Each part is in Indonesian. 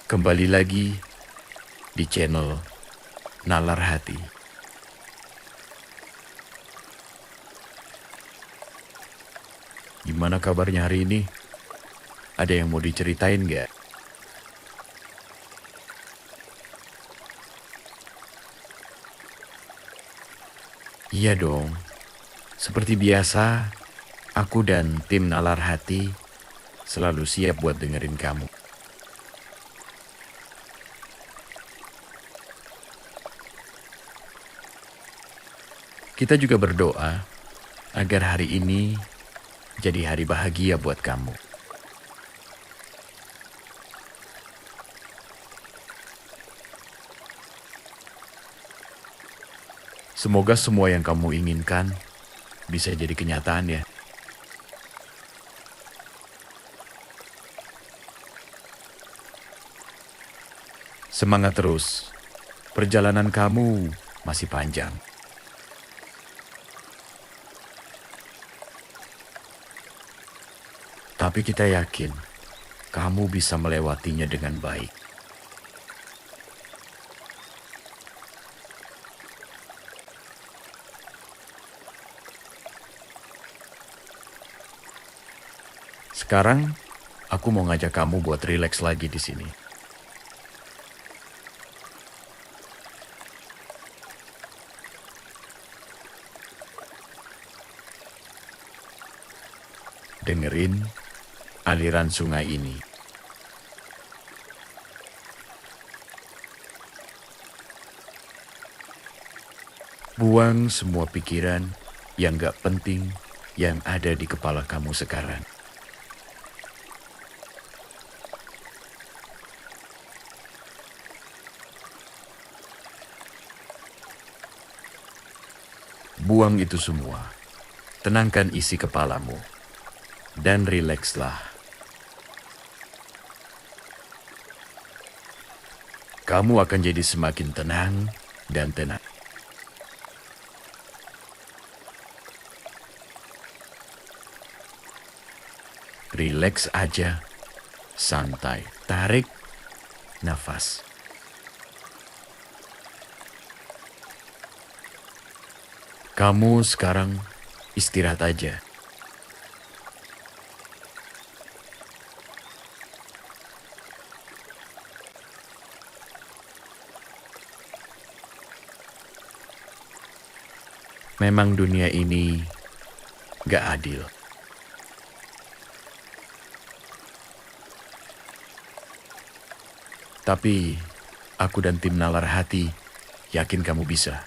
Kembali lagi di channel Nalar Hati. Gimana kabarnya hari ini? Ada yang mau diceritain gak? Iya dong. Seperti biasa, aku dan tim Nalar Hati selalu siap buat dengerin kamu. Kita juga berdoa agar hari ini jadi hari bahagia buat kamu. Semoga semua yang kamu inginkan bisa jadi kenyataan ya. Semangat terus, perjalanan kamu masih panjang. Tapi kita yakin kamu bisa melewatinya dengan baik. Sekarang, aku mau ngajak kamu buat rileks lagi di sini. Dengerin aliran sungai ini. Buang semua pikiran yang gak penting yang ada di kepala kamu sekarang. Buang itu semua. Tenangkan isi kepalamu. Dan rilekslah. Kamu akan jadi semakin tenang dan tenang. Rileks aja, santai, tarik nafas. Kamu sekarang istirahat aja. Memang dunia ini gak adil. Tapi aku dan tim Nalar Hati yakin kamu bisa.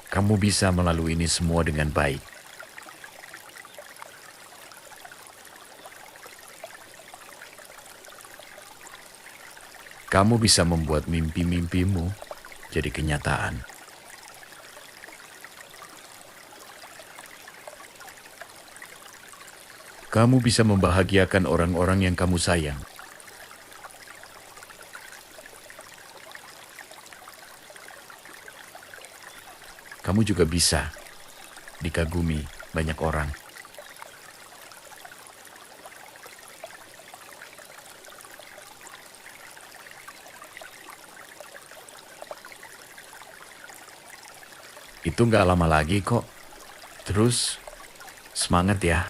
Kamu bisa melalui ini semua dengan baik. Kamu bisa membuat mimpi-mimpimu jadi kenyataan. Kamu bisa membahagiakan orang-orang yang kamu sayang. Kamu juga bisa dikagumi banyak orang. Itu gak lama lagi kok. Terus, semangat ya.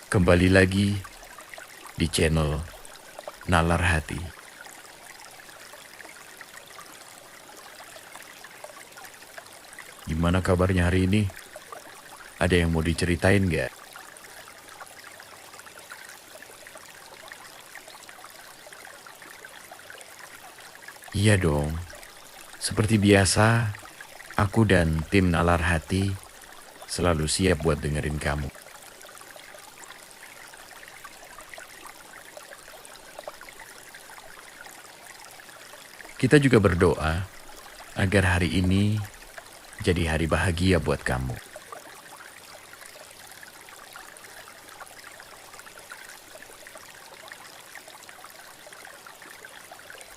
Kembali lagi di channel Nalar Hati. Gimana kabarnya hari ini? Ada yang mau diceritain gak? Iya dong. Seperti biasa, aku dan tim Nalar Hati selalu siap buat dengerin kamu. Kita juga berdoa agar hari ini jadi hari bahagia buat kamu.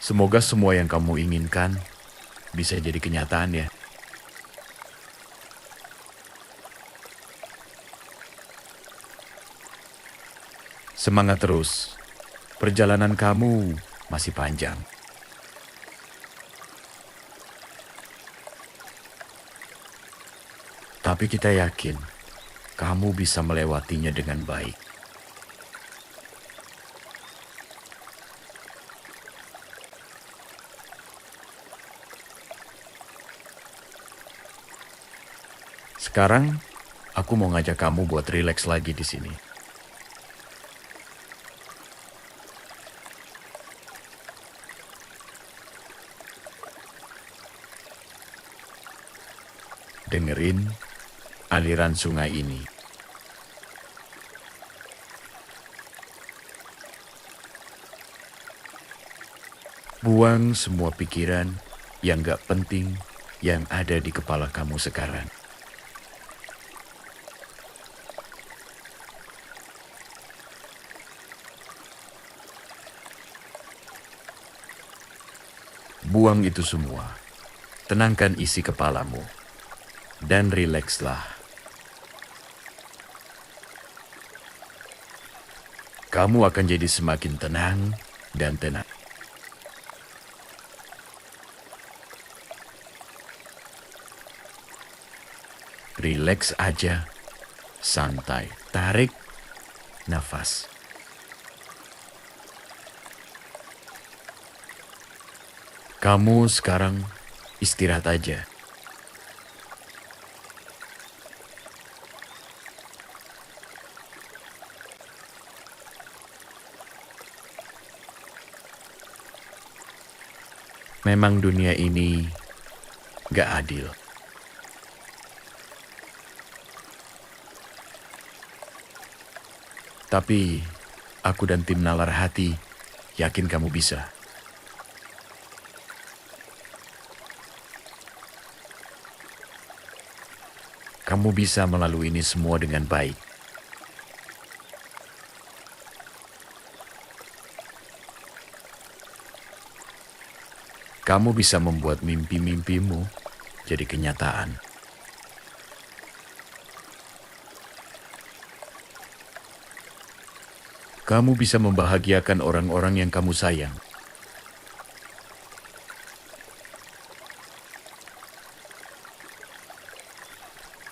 Semoga semua yang kamu inginkan bisa jadi kenyataan ya. Semangat terus. Perjalanan kamu masih panjang. Tapi kita yakin kamu bisa melewatinya dengan baik. Sekarang, aku mau ngajak kamu buat rileks lagi di sini. Dengerin aliran sungai ini. Buang semua pikiran yang gak penting yang ada di kepala kamu sekarang. Buang itu semua. Tenangkan isi kepalamu. Dan rilekslah. Kamu akan jadi semakin tenang dan tenang. Rileks aja, santai, tarik nafas. Kamu sekarang istirahat aja. Memang dunia ini gak adil. Tapi aku dan tim Nalar Hati yakin kamu bisa. Kamu bisa melalui ini semua dengan baik. Kamu bisa membuat mimpi-mimpimu jadi kenyataan. Kamu bisa membahagiakan orang-orang yang kamu sayang.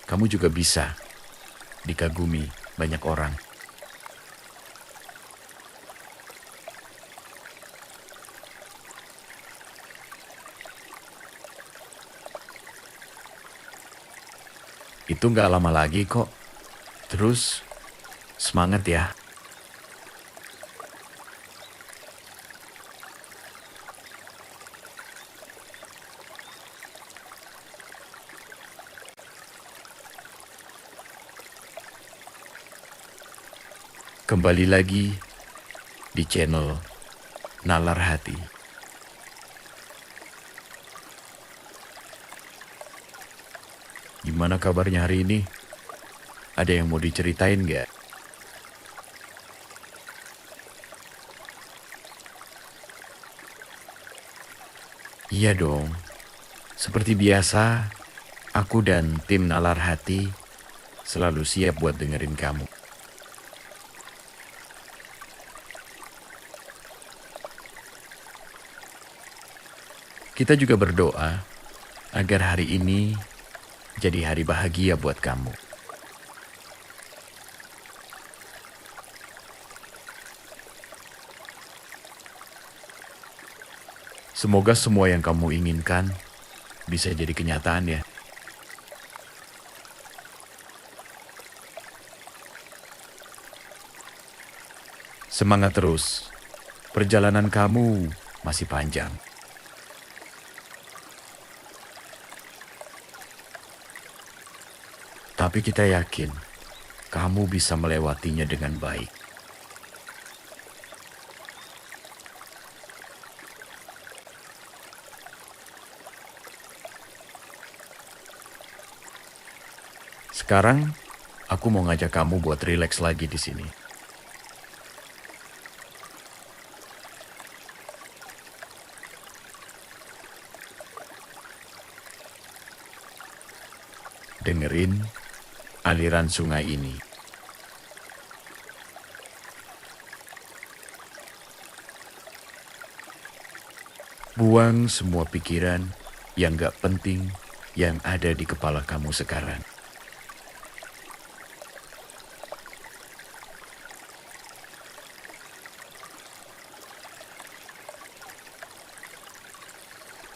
Kamu juga bisa dikagumi banyak orang. Itu gak lama lagi kok. Terus, semangat ya. Kembali lagi di channel Nalar Hati. Gimana kabarnya hari ini? Ada yang mau diceritain gak? Iya dong. Seperti biasa, aku dan tim Nalar Hati selalu siap buat dengerin kamu. Kita juga berdoa agar hari ini jadi hari bahagia buat kamu. Semoga semua yang kamu inginkan bisa jadi kenyataan ya. Semangat terus. Perjalanan kamu masih panjang. Tapi kita yakin kamu bisa melewatinya dengan baik. Sekarang, aku mau ngajak kamu buat rileks lagi di sini. Dengerin aliran sungai ini. Buang semua pikiran yang gak penting yang ada di kepala kamu sekarang.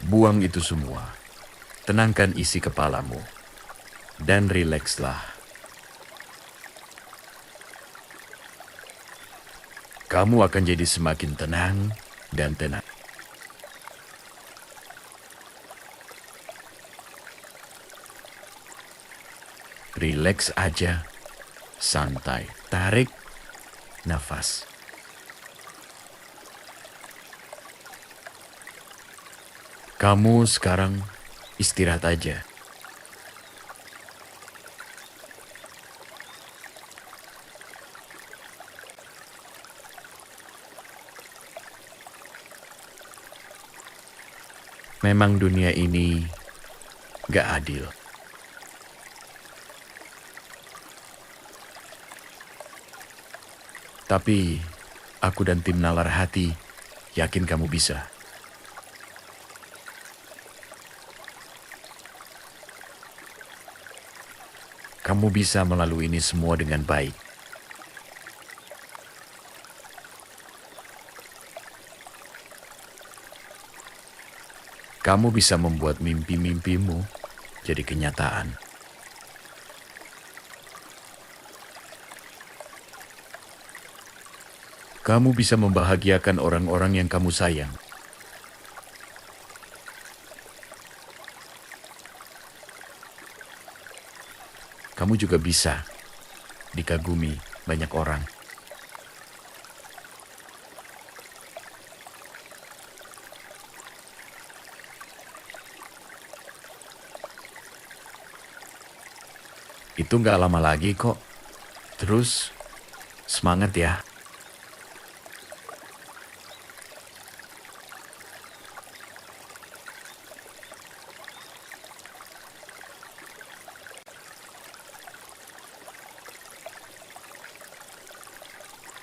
Buang itu semua. Tenangkan isi kepalamu. Dan rilekslah. Kamu akan jadi semakin tenang dan tenang. Rileks aja, santai, tarik nafas. Kamu sekarang istirahat aja. Memang dunia ini gak adil. Tapi aku dan tim Nalar Hati yakin kamu bisa. Kamu bisa melalui ini semua dengan baik. Kamu bisa membuat mimpi-mimpimu jadi kenyataan. Kamu bisa membahagiakan orang-orang yang kamu sayang. Kamu juga bisa dikagumi banyak orang. Itu nggak lama lagi kok. Terus semangat ya.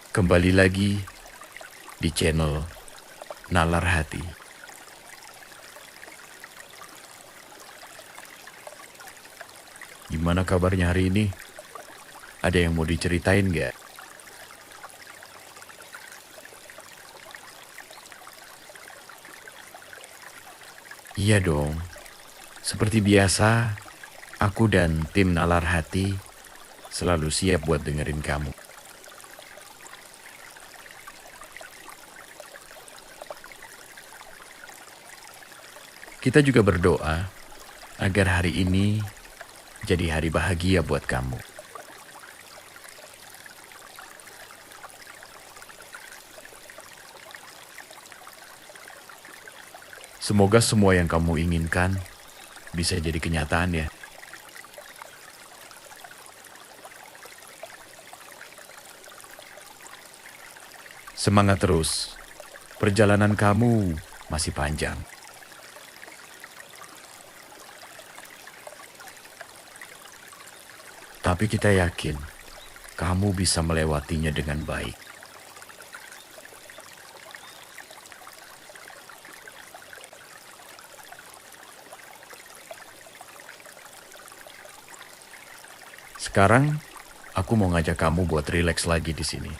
Kembali lagi di channel Nalar Hati. Gimana kabarnya hari ini? Ada yang mau diceritain gak? Iya dong. Seperti biasa, aku dan tim Nalar Hati selalu siap buat dengerin kamu. Kita juga berdoa agar hari ini jadi hari bahagia buat kamu. Semoga semua yang kamu inginkan bisa jadi kenyataan ya. Semangat terus, perjalanan kamu masih panjang. Tapi kita yakin kamu bisa melewatinya dengan baik. Sekarang aku mau ngajak kamu buat rileks lagi di sini.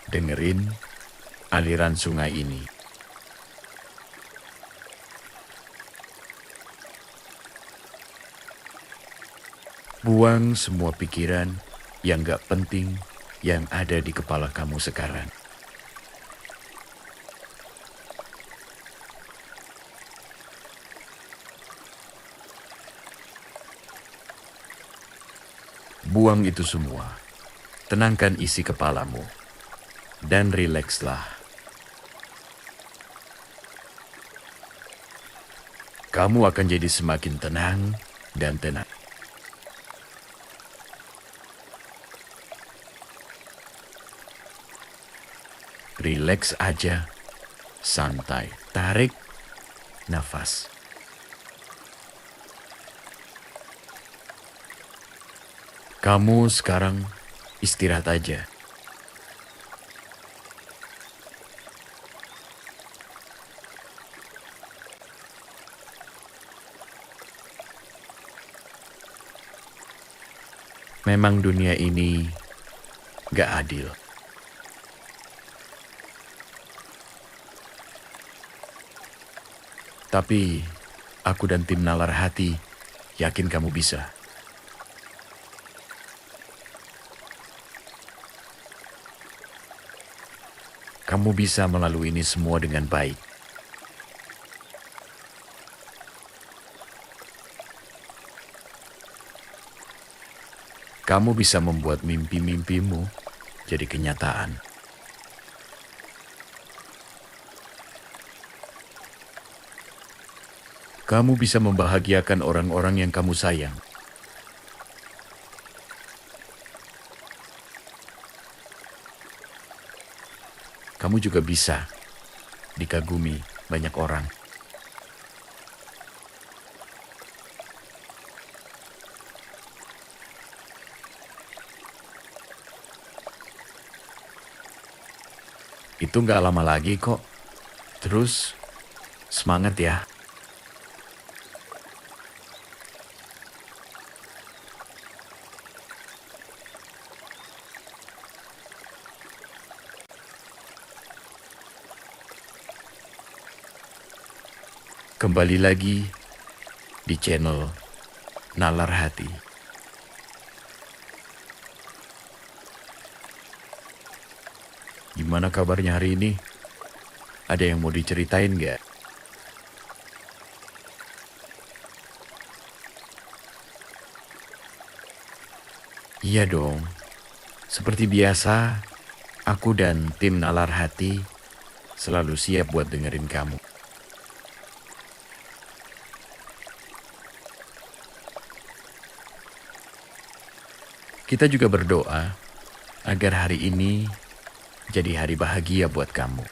Dengerin aliran sungai ini. Buang semua pikiran yang gak penting yang ada di kepala kamu sekarang. Buang itu semua. Tenangkan isi kepalamu. Dan rilekslah. Kamu akan jadi semakin tenang dan tenang. Rileks aja, santai, tarik nafas. Kamu sekarang istirahat aja. Memang dunia ini gak adil. Tapi aku dan tim Nalar Hati yakin kamu bisa. Kamu bisa melalui ini semua dengan baik. Kamu bisa membuat mimpi-mimpimu jadi kenyataan. Kamu bisa membahagiakan orang-orang yang kamu sayang. Kamu juga bisa dikagumi banyak orang. Itu nggak lama lagi kok. Terus, semangat ya. Kembali lagi di channel Nalar Hati. Gimana kabarnya hari ini? Ada yang mau diceritain gak? Iya dong. Seperti biasa, aku dan tim Nalar Hati selalu siap buat dengerin kamu. Kita juga berdoa agar hari ini jadi hari bahagia buat kamu.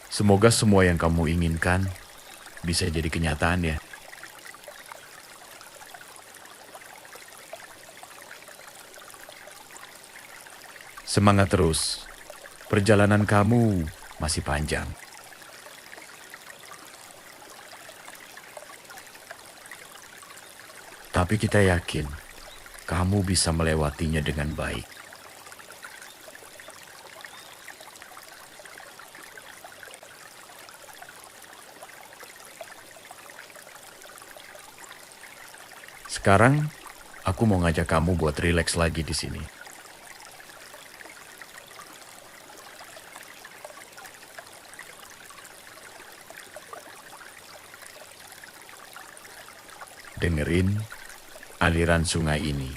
Semoga semua yang kamu inginkan bisa jadi kenyataan ya. Semangat terus, perjalanan kamu masih panjang. Tapi kita yakin kamu bisa melewatinya dengan baik. Sekarang aku mau ngajak kamu buat rileks lagi di sini. Dengerin aliran sungai ini.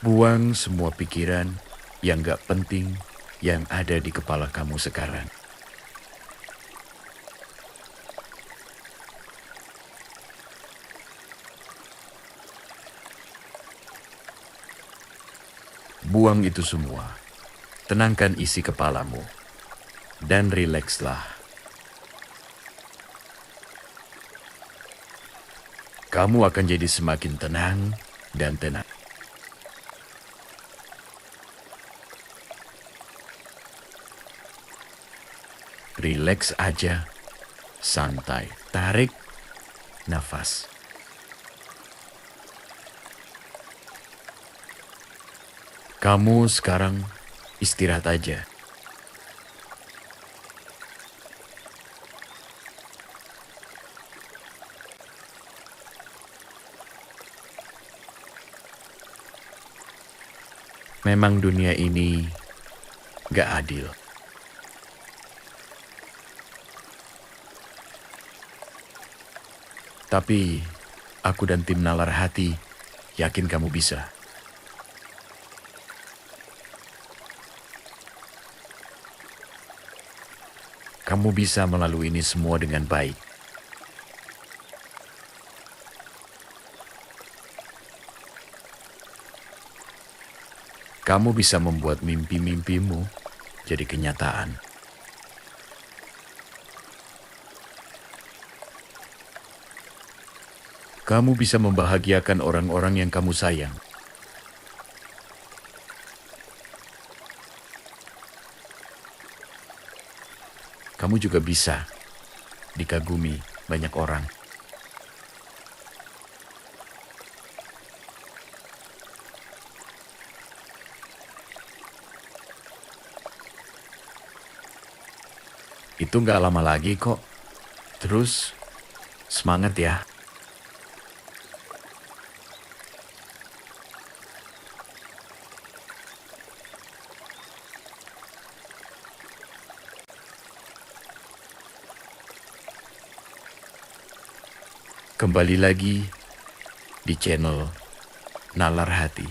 Buang semua pikiran yang gak penting yang ada di kepala kamu sekarang. Buang itu semua. Tenangkan isi kepalamu. Dan rilekslah. Kamu akan jadi semakin tenang dan tenang. Rileks aja, santai, tarik nafas. Kamu sekarang istirahat aja. Memang dunia ini gak adil. Tapi aku dan tim Nalar Hati yakin kamu bisa. Kamu bisa melalui ini semua dengan baik. Kamu bisa membuat mimpi-mimpimu jadi kenyataan. Kamu bisa membahagiakan orang-orang yang kamu sayang. Kamu juga bisa dikagumi banyak orang. Itu nggak lama lagi kok. Terus, semangat ya. Kembali lagi di channel Nalar Hati.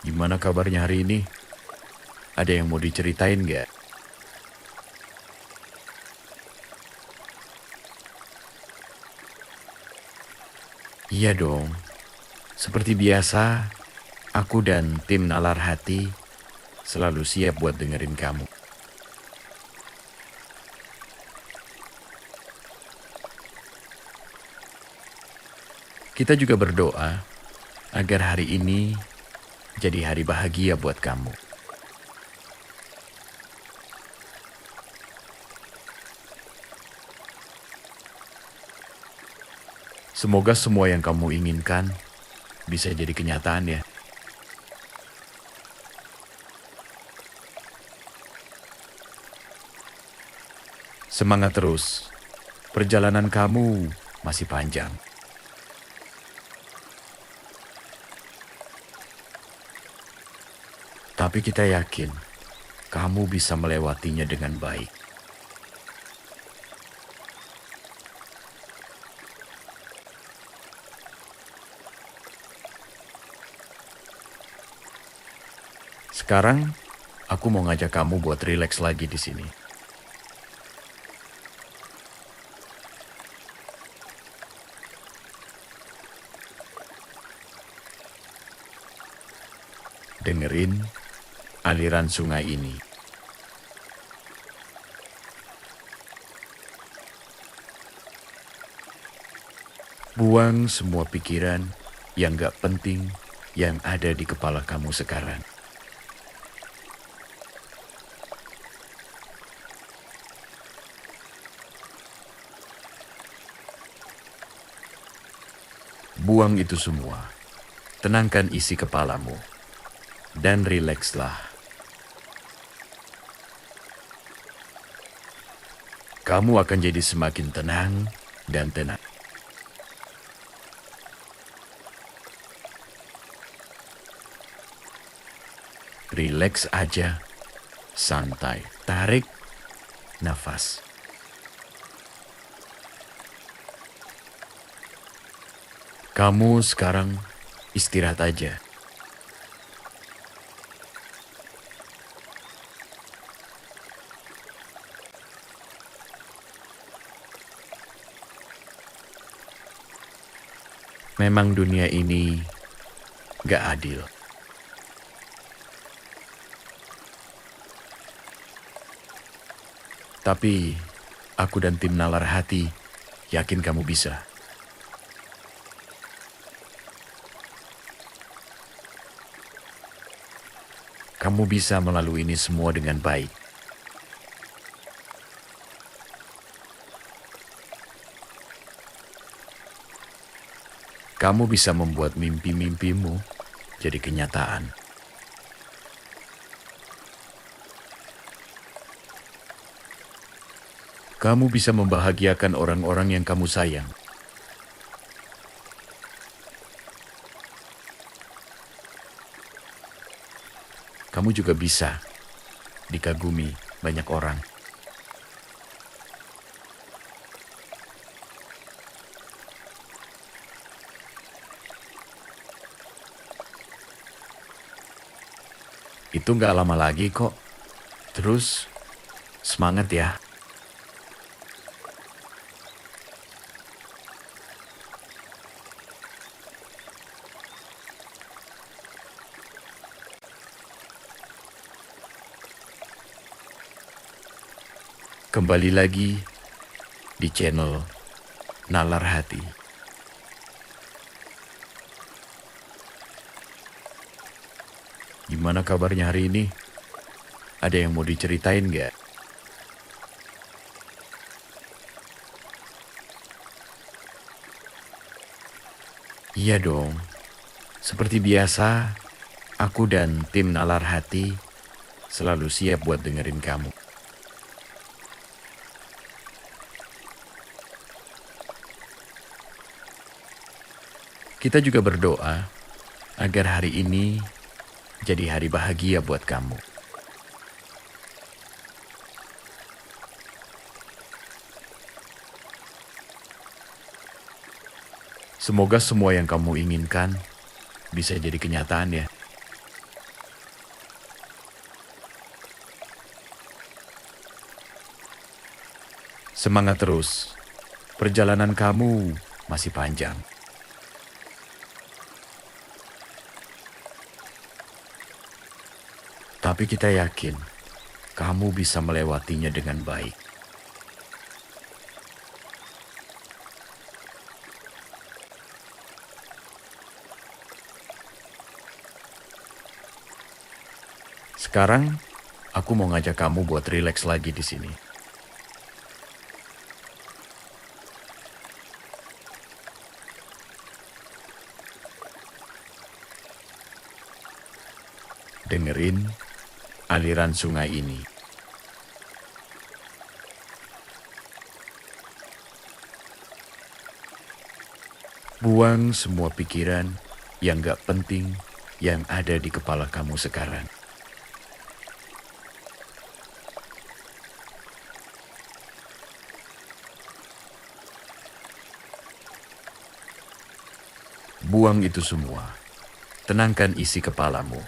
Gimana kabarnya hari ini? Ada yang mau diceritain nggak? Iya dong. Seperti biasa, aku dan tim Nalar Hati selalu siap buat dengerin kamu. Kita juga berdoa agar hari ini jadi hari bahagia buat kamu. Semoga semua yang kamu inginkan bisa jadi kenyataan ya. Semangat terus, perjalanan kamu masih panjang. Tapi kita yakin kamu bisa melewatinya dengan baik. Sekarang, aku mau ngajak kamu buat rileks lagi di sini. Dengerin aliran sungai ini. Buang semua pikiran yang gak penting yang ada di kepala kamu sekarang. Buang itu semua. Tenangkan isi kepalamu. Dan rilekslah. Kamu akan jadi semakin tenang dan tenang. Rileks aja, santai, tarik nafas. Kamu sekarang istirahat aja. Memang dunia ini gak adil. Tapi aku dan tim Nalar Hati yakin kamu bisa. Kamu bisa melalui ini semua dengan baik. Kamu bisa membuat mimpi-mimpimu jadi kenyataan. Kamu bisa membahagiakan orang-orang yang kamu sayang. Kamu juga bisa dikagumi banyak orang. Itu nggak lama lagi kok. Terus, semangat ya. Kembali lagi di channel Nalar Hati. Gimana kabarnya hari ini? Ada yang mau diceritain nggak? Iya dong. Seperti biasa, aku dan tim Nalar Hati selalu siap buat dengerin kamu. Kita juga berdoa agar hari ini jadi hari bahagia buat kamu. Semoga semua yang kamu inginkan bisa jadi kenyataan ya. Semangat terus, perjalanan kamu masih panjang. Tapi kita yakin kamu bisa melewatinya dengan baik. Sekarang, aku mau ngajak kamu buat rileks lagi di sini. Dengerin aliran sungai ini. Buang semua pikiran yang gak penting yang ada di kepala kamu sekarang. Buang itu semua. Tenangkan isi kepalamu.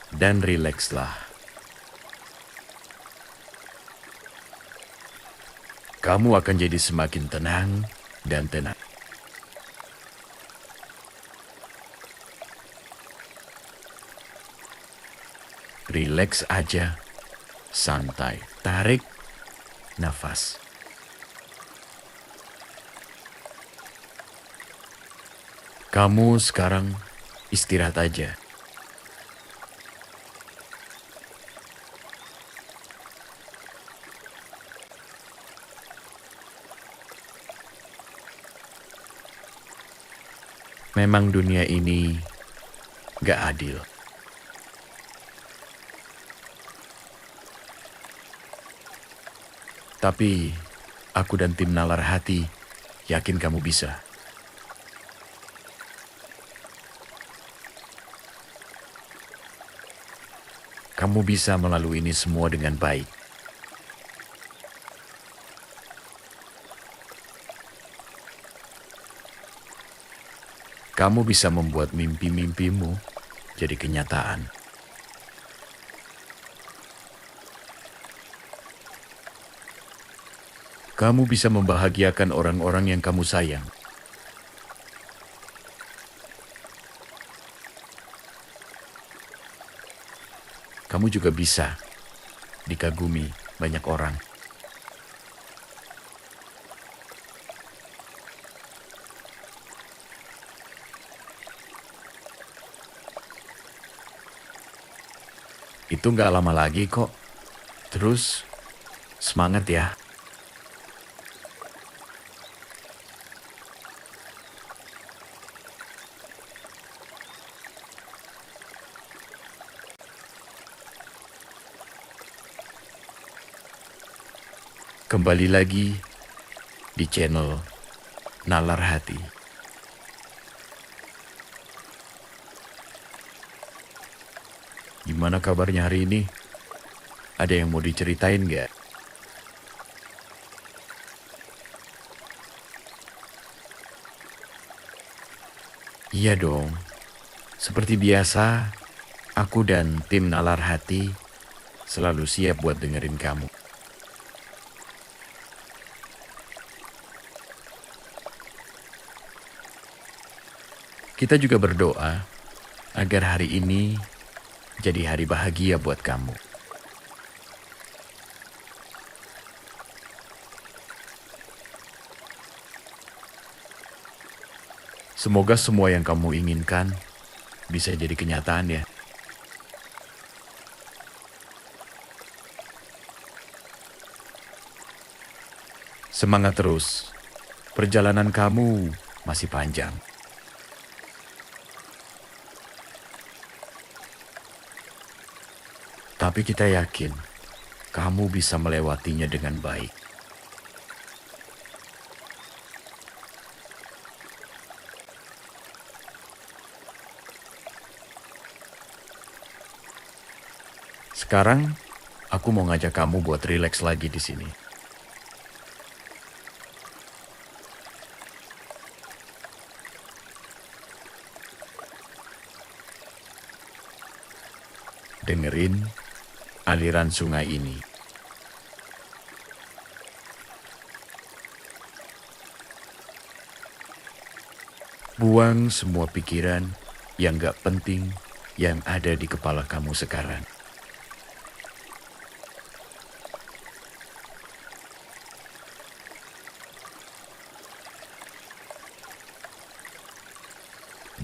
Dan rilekslah. Kamu akan jadi semakin tenang dan tenang. Rileks aja, santai, tarik nafas. Kamu sekarang istirahat aja. Memang dunia ini gak adil. Tapi aku dan tim Nalar Hati yakin kamu bisa. Kamu bisa melalui ini semua dengan baik. Kamu bisa membuat mimpi-mimpimu jadi kenyataan. Kamu bisa membahagiakan orang-orang yang kamu sayang. Kamu juga bisa dikagumi banyak orang. Itu nggak lama lagi kok. Terus, semangat ya. Kembali lagi di channel Nalar Hati. Gimana kabarnya hari ini? Ada yang mau diceritain nggak? Iya dong. Seperti biasa, Aku dan tim Nalar Hati selalu siap buat dengerin kamu. Kita juga berdoa agar hari ini jadi hari bahagia buat kamu. Semoga semua yang kamu inginkan bisa jadi kenyataan ya. Semangat terus, perjalanan kamu masih panjang. Tapi kita yakin kamu bisa melewatinya dengan baik. Sekarang, aku mau ngajak kamu buat rileks lagi di sini. Dengerin aliran sungai ini. Buang semua pikiran yang gak penting yang ada di kepala kamu sekarang.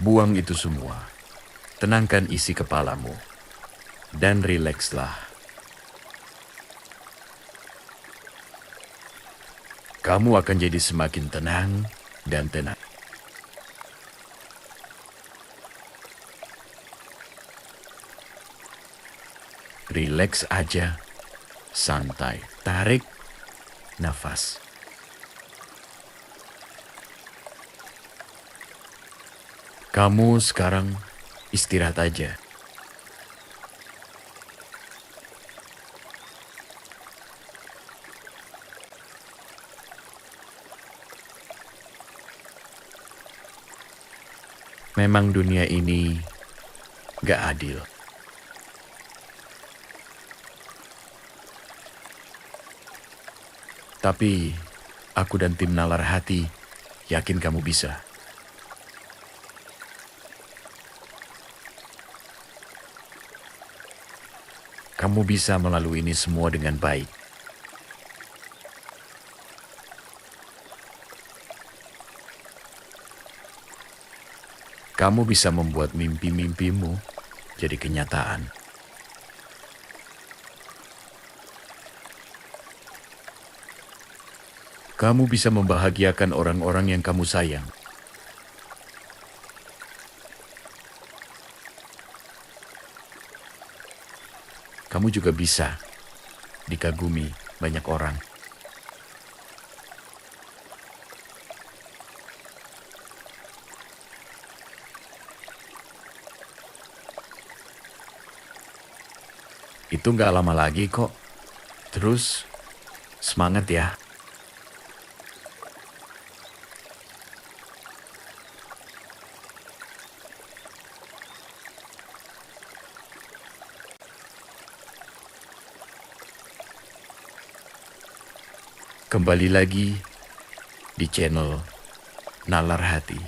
Buang itu semua. Tenangkan isi kepalamu. Dan rilekslah. Kamu akan jadi semakin tenang dan tenang. Rileks aja, santai, tarik nafas. Kamu sekarang istirahat aja. Memang dunia ini gak adil. Tapi aku dan tim Nalar Hati yakin kamu bisa. Kamu bisa melalui ini semua dengan baik. Kamu bisa membuat mimpi-mimpimu jadi kenyataan. Kamu bisa membahagiakan orang-orang yang kamu sayang. Kamu juga bisa dikagumi banyak orang. Itu gak lama lagi kok. Terus, semangat ya. Kembali lagi di channel Nalar Hati.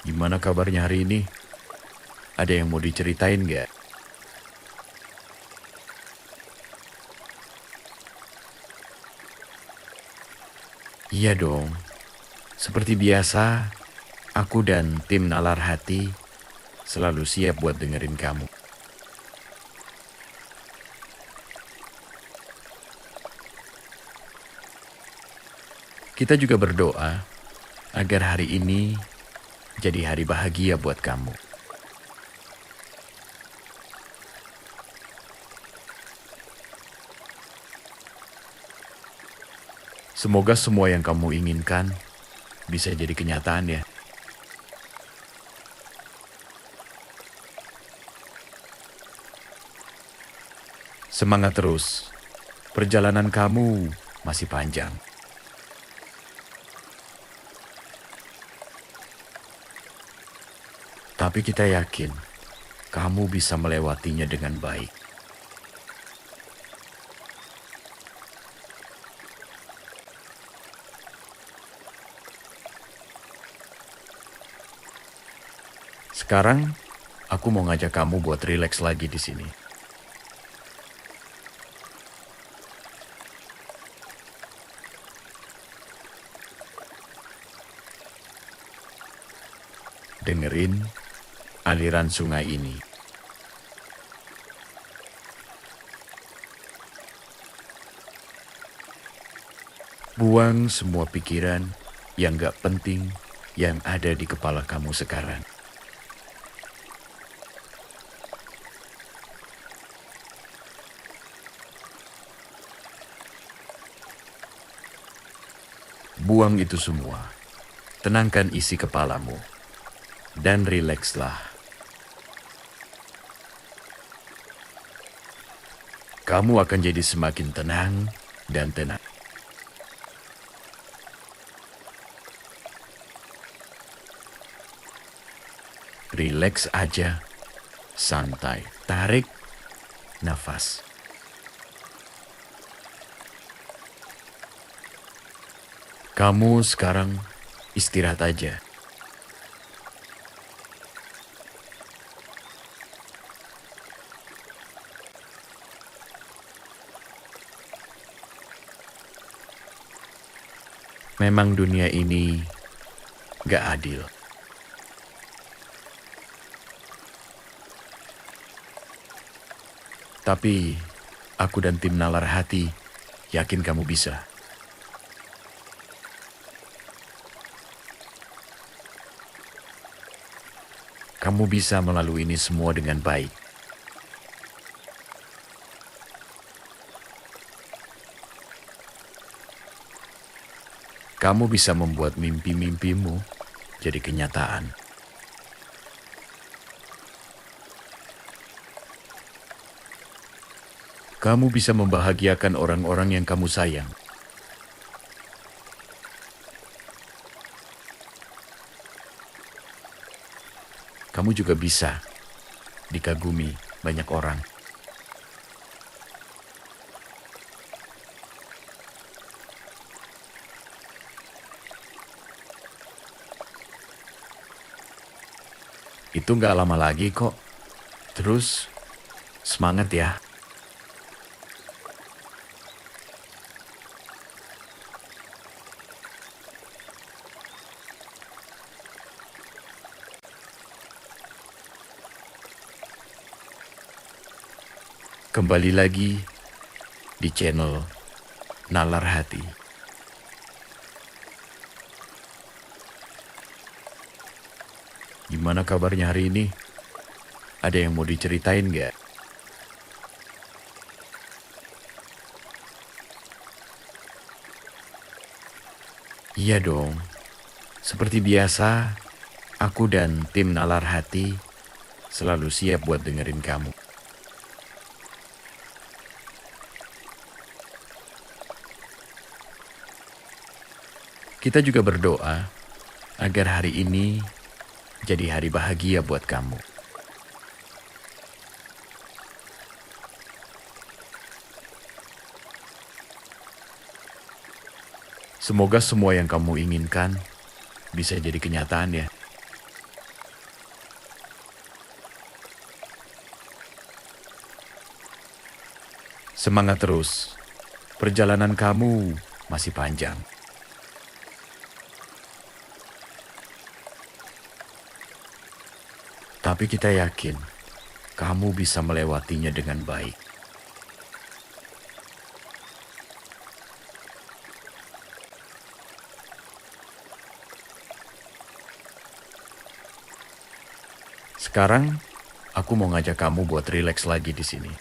Gimana kabarnya hari ini? Ada yang mau diceritain gak? Iya dong. Seperti biasa, aku dan tim Nalar Hati selalu siap buat dengerin kamu. Kita juga berdoa agar hari ini jadi hari bahagia buat kamu. Semoga semua yang kamu inginkan bisa jadi kenyataan ya. Semangat terus, perjalanan kamu masih panjang. Tapi kita yakin kamu bisa melewatinya dengan baik. Sekarang, aku mau ngajak kamu buat rileks lagi di sini. Dengerin aliran sungai ini. Buang semua pikiran yang gak penting yang ada di kepala kamu sekarang. Buang itu semua. Tenangkan isi kepalamu. Dan rilekslah. Kamu akan jadi semakin tenang dan tenang. Rileks aja, santai, tarik nafas. Kamu sekarang istirahat aja. Memang dunia ini gak adil. Tapi aku dan tim Nalar Hati yakin kamu bisa. Kamu bisa melalui ini semua dengan baik. Kamu bisa membuat mimpi-mimpimu jadi kenyataan. Kamu bisa membahagiakan orang-orang yang kamu sayang. Kamu juga bisa dikagumi banyak orang. Itu gak lama lagi kok. Terus semangat ya. Kembali lagi di channel Nalar Hati. Gimana kabarnya hari ini? Ada yang mau diceritain gak? Iya dong. Seperti biasa, aku dan tim Nalar Hati selalu siap buat dengerin kamu. Kita juga berdoa agar hari ini jadi hari bahagia buat kamu. Semoga semua yang kamu inginkan bisa jadi kenyataan ya. Semangat terus, perjalanan kamu masih panjang. Tapi kita yakin kamu bisa melewatinya dengan baik. Sekarang aku mau ngajak kamu buat rileks lagi di sini.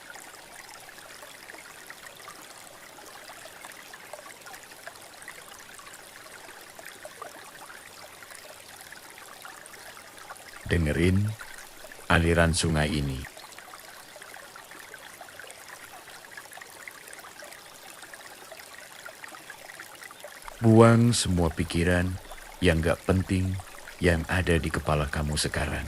Dengerin aliran sungai ini. Buang semua pikiran yang gak penting yang ada di kepala kamu sekarang.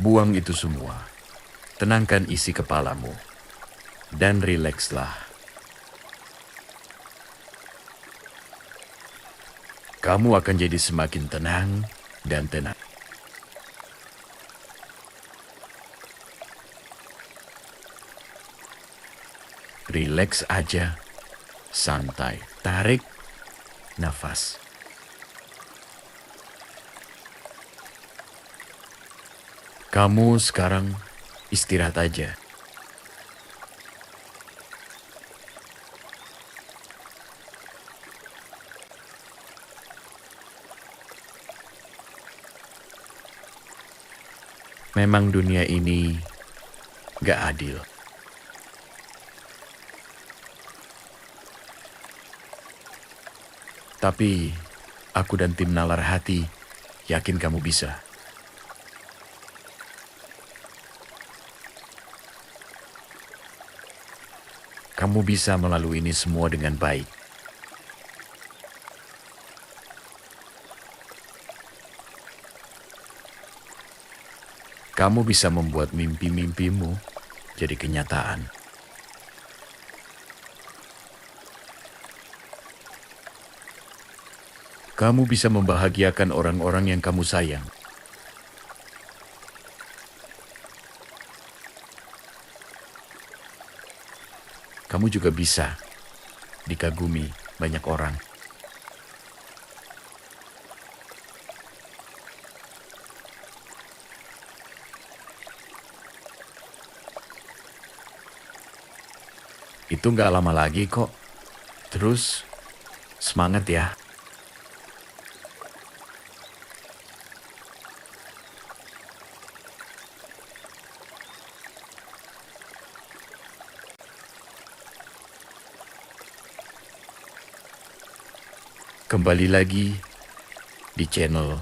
Buang itu semua. Tenangkan isi kepalamu. Dan rilekslah. Kamu akan jadi semakin tenang dan tenang. Rileks aja, santai, tarik nafas. Kamu sekarang istirahat aja. Memang dunia ini gak adil. Tapi aku dan tim Nalar Hati yakin kamu bisa. Kamu bisa melalui ini semua dengan baik. Kamu bisa membuat mimpi-mimpimu jadi kenyataan. Kamu bisa membahagiakan orang-orang yang kamu sayang. Kamu juga bisa dikagumi banyak orang. Itu gak lama lagi kok. Terus, semangat ya. Kembali lagi di channel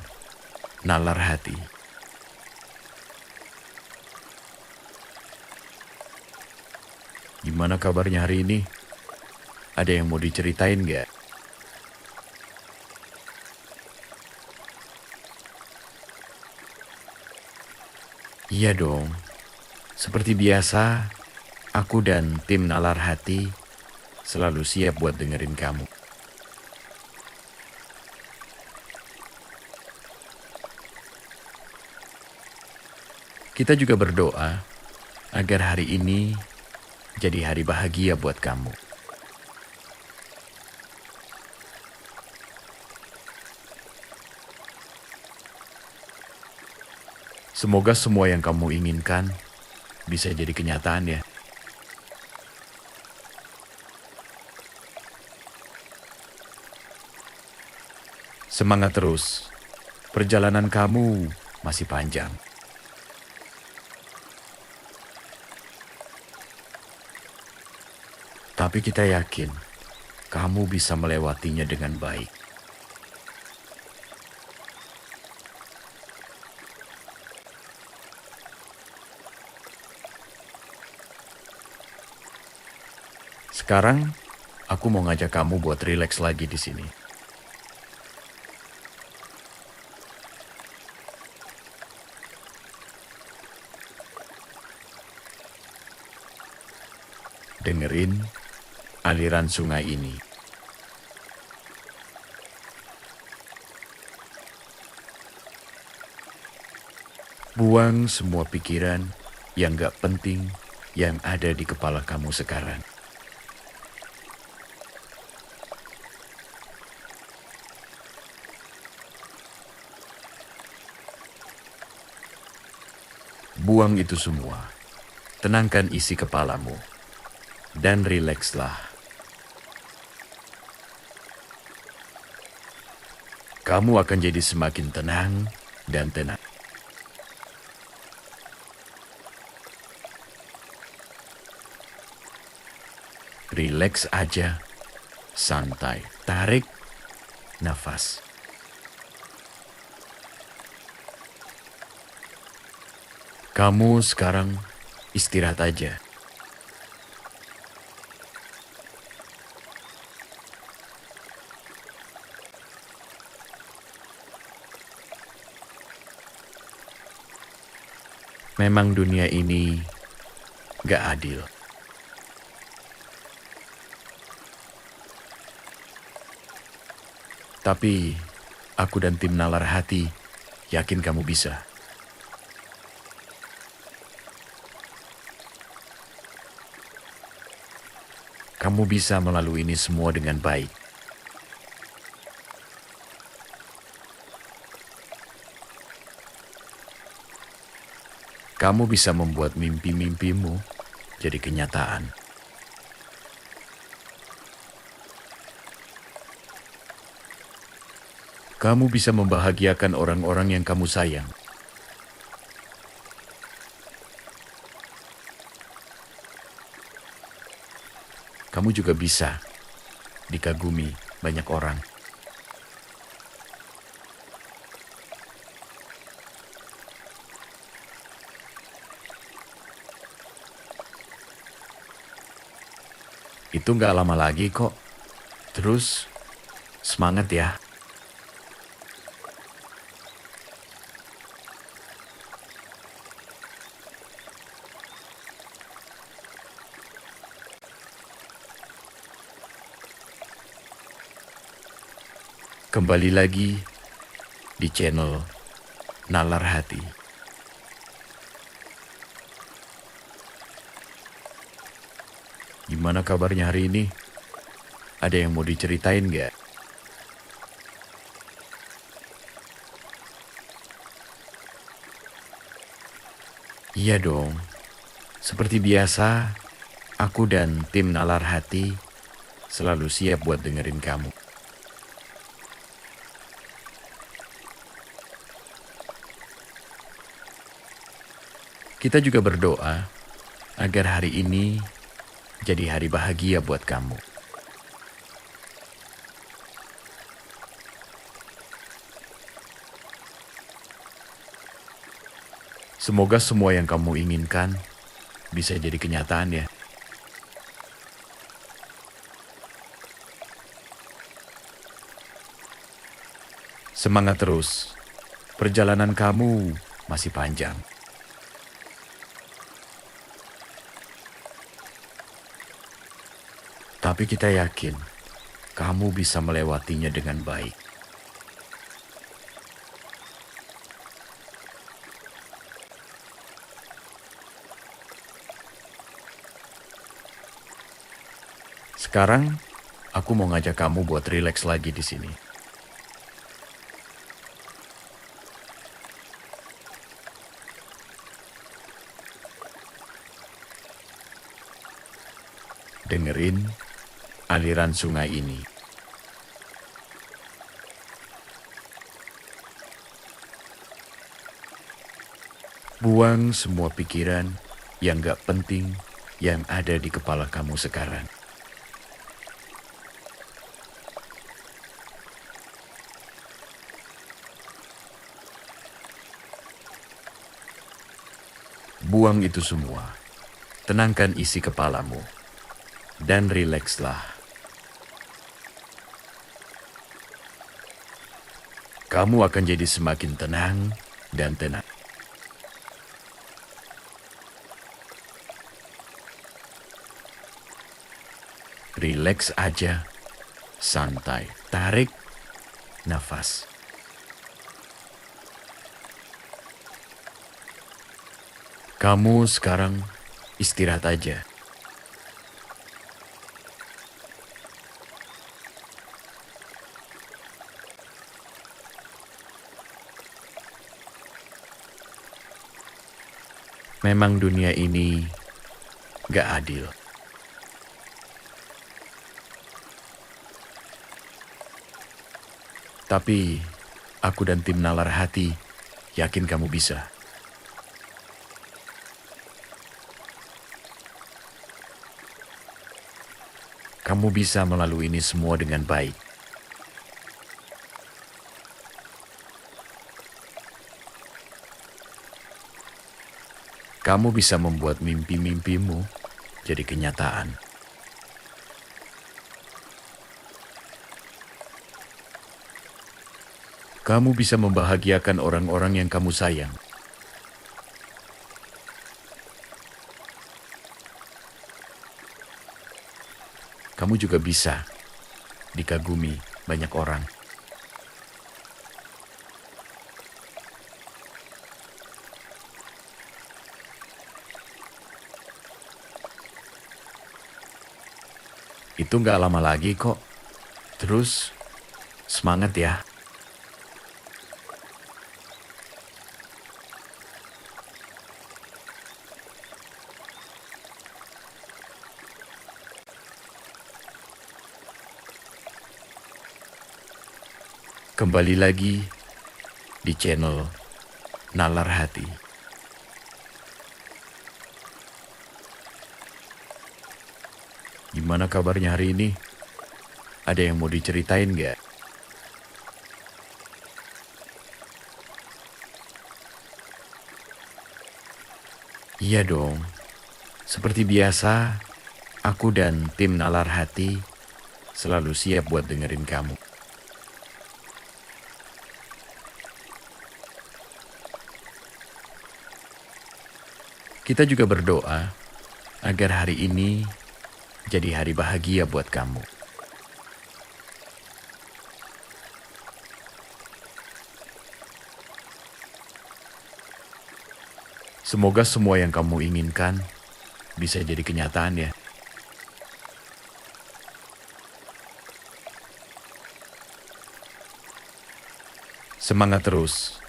Nalar Hati. Gimana kabarnya hari ini? Ada yang mau diceritain gak? Iya dong. Seperti biasa, aku dan tim Nalar Hati selalu siap buat dengerin kamu. Kita juga berdoa agar hari ini jadi hari bahagia buat kamu. Semoga semua yang kamu inginkan bisa jadi kenyataan ya. Semangat terus. Perjalanan kamu masih panjang. Tapi kita yakin kamu bisa melewatinya dengan baik. Sekarang aku mau ngajak kamu buat rileks lagi di sini. Dengerin aliran sungai ini. Buang semua pikiran yang gak penting yang ada di kepala kamu sekarang. Buang itu semua. Tenangkan isi kepalamu. Dan rilekslah. Kamu akan jadi semakin tenang dan tenang. Rileks aja, santai, tarik nafas. Kamu sekarang istirahat aja. Memang dunia ini gak adil. Tapi aku dan tim Nalar Hati yakin kamu bisa. Kamu bisa melalui ini semua dengan baik. Kamu bisa membuat mimpi-mimpimu jadi kenyataan. Kamu bisa membahagiakan orang-orang yang kamu sayang. Kamu juga bisa dikagumi banyak orang. Itu nggak lama lagi kok. Terus semangat ya. Kembali lagi di channel Nalar Hati. Gimana kabarnya hari ini? Ada yang mau diceritain nggak? Iya dong. Seperti biasa, aku dan tim Nalar Hati selalu siap buat dengerin kamu. Kita juga berdoa agar hari ini jadi hari bahagia buat kamu. Semoga semua yang kamu inginkan bisa jadi kenyataan ya. Semangat terus, perjalanan kamu masih panjang. Tapi kita yakin kamu bisa melewatinya dengan baik. Sekarang aku mau ngajak kamu buat rileks lagi di sini. Dengerin aliran sungai ini. Buang semua pikiran yang gak penting yang ada di kepala kamu sekarang. Buang itu semua. Tenangkan isi kepalamu. Dan rilekslah. Kamu akan jadi semakin tenang dan tenang. Rileks aja, santai, tarik nafas. Kamu sekarang istirahat aja. Memang dunia ini gak adil. Tapi aku dan tim Nalar Hati yakin kamu bisa. Kamu bisa melalui ini semua dengan baik. Kamu bisa membuat mimpi-mimpimu jadi kenyataan. Kamu bisa membahagiakan orang-orang yang kamu sayang. Kamu juga bisa dikagumi banyak orang. Itu nggak lama lagi kok. Terus semangat ya. Kembali lagi di channel Nalar Hati. Gimana kabarnya hari ini? Ada yang mau diceritain gak? Iya dong. Seperti biasa, aku dan tim Nalar Hati selalu siap buat dengerin kamu. Kita juga berdoa agar hari ini jadi hari bahagia buat kamu. Semoga semua yang kamu inginkan bisa jadi kenyataan ya. Semangat terus.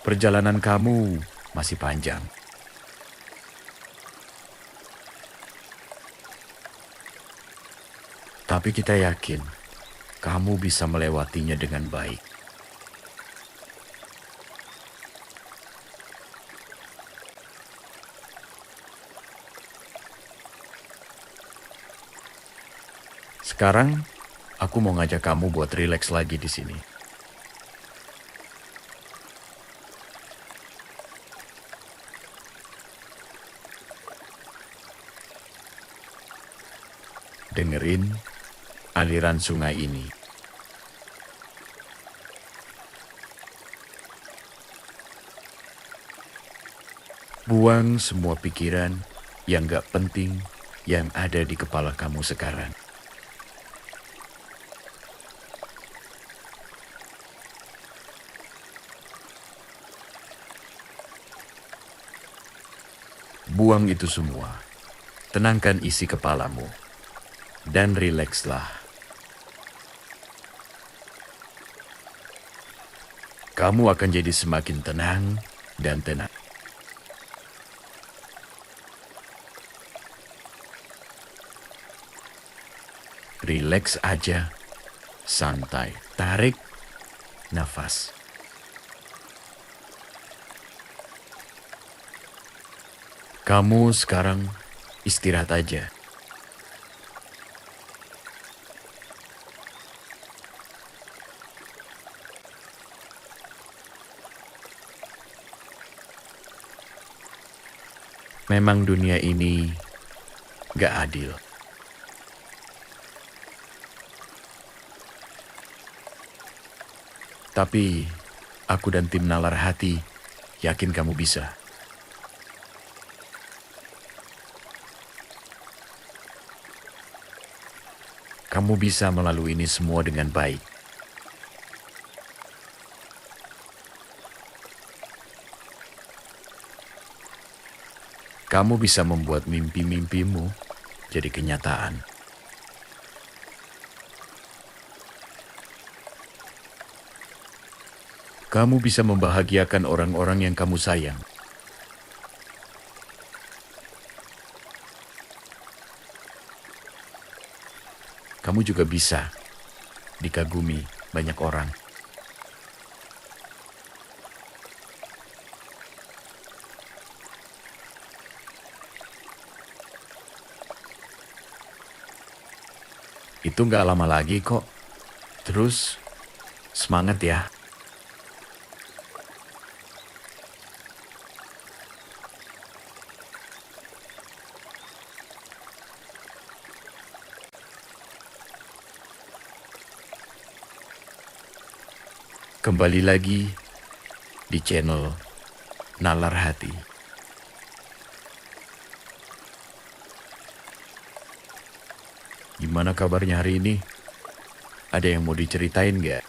Perjalanan kamu masih panjang. Tapi kita yakin kamu bisa melewatinya dengan baik. Sekarang aku mau ngajak kamu buat rileks lagi di sini. Dengerin aliran sungai ini. Buang semua pikiran yang gak penting yang ada di kepala kamu sekarang. Buang itu semua. Tenangkan isi kepalamu. Dan rilekslah. Kamu akan jadi semakin tenang dan tenang. Rileks aja, santai, tarik nafas. Kamu sekarang istirahat aja. Memang dunia ini gak adil. Tapi aku dan tim Nalar Hati yakin kamu bisa. Kamu bisa melalui ini semua dengan baik. Kamu bisa membuat mimpi-mimpimu jadi kenyataan. Kamu bisa membahagiakan orang-orang yang kamu sayang. Kamu juga bisa dikagumi banyak orang. Itu gak lama lagi kok. Terus semangat ya. Kembali lagi di channel Nalar Hati. Gimana kabarnya hari ini? Ada yang mau diceritain nggak?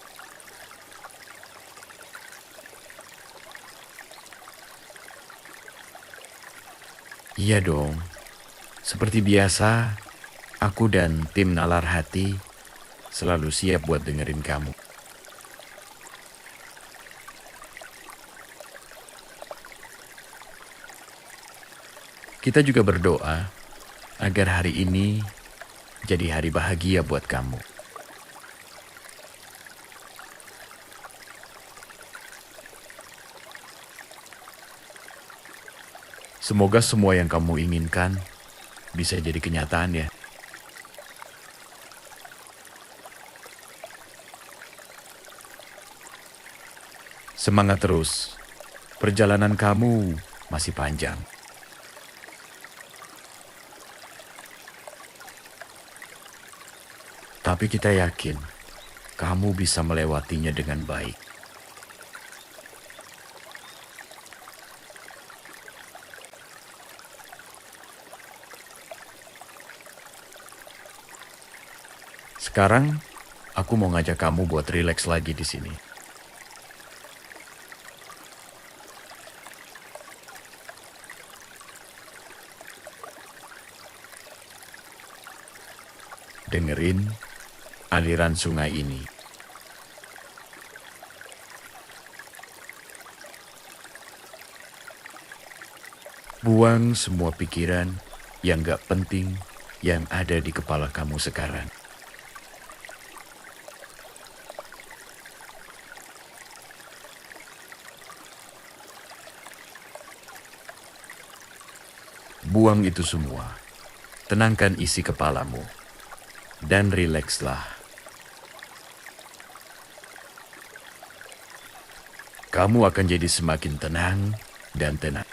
Iya dong. Seperti biasa, aku dan tim Nalar Hati selalu siap buat dengerin kamu. Kita juga berdoa agar hari ini jadi hari bahagia buat kamu. Semoga semua yang kamu inginkan bisa jadi kenyataan ya. Semangat terus, perjalanan kamu masih panjang. Tapi kita yakin kamu bisa melewatinya dengan baik. Sekarang, aku mau ngajak kamu buat rileks lagi di sini. Dengerin aliran sungai ini. Buang semua pikiran yang gak penting yang ada di kepala kamu sekarang. Buang itu semua. Tenangkan isi kepalamu. Dan rilekslah. Kamu akan jadi semakin tenang dan tenang.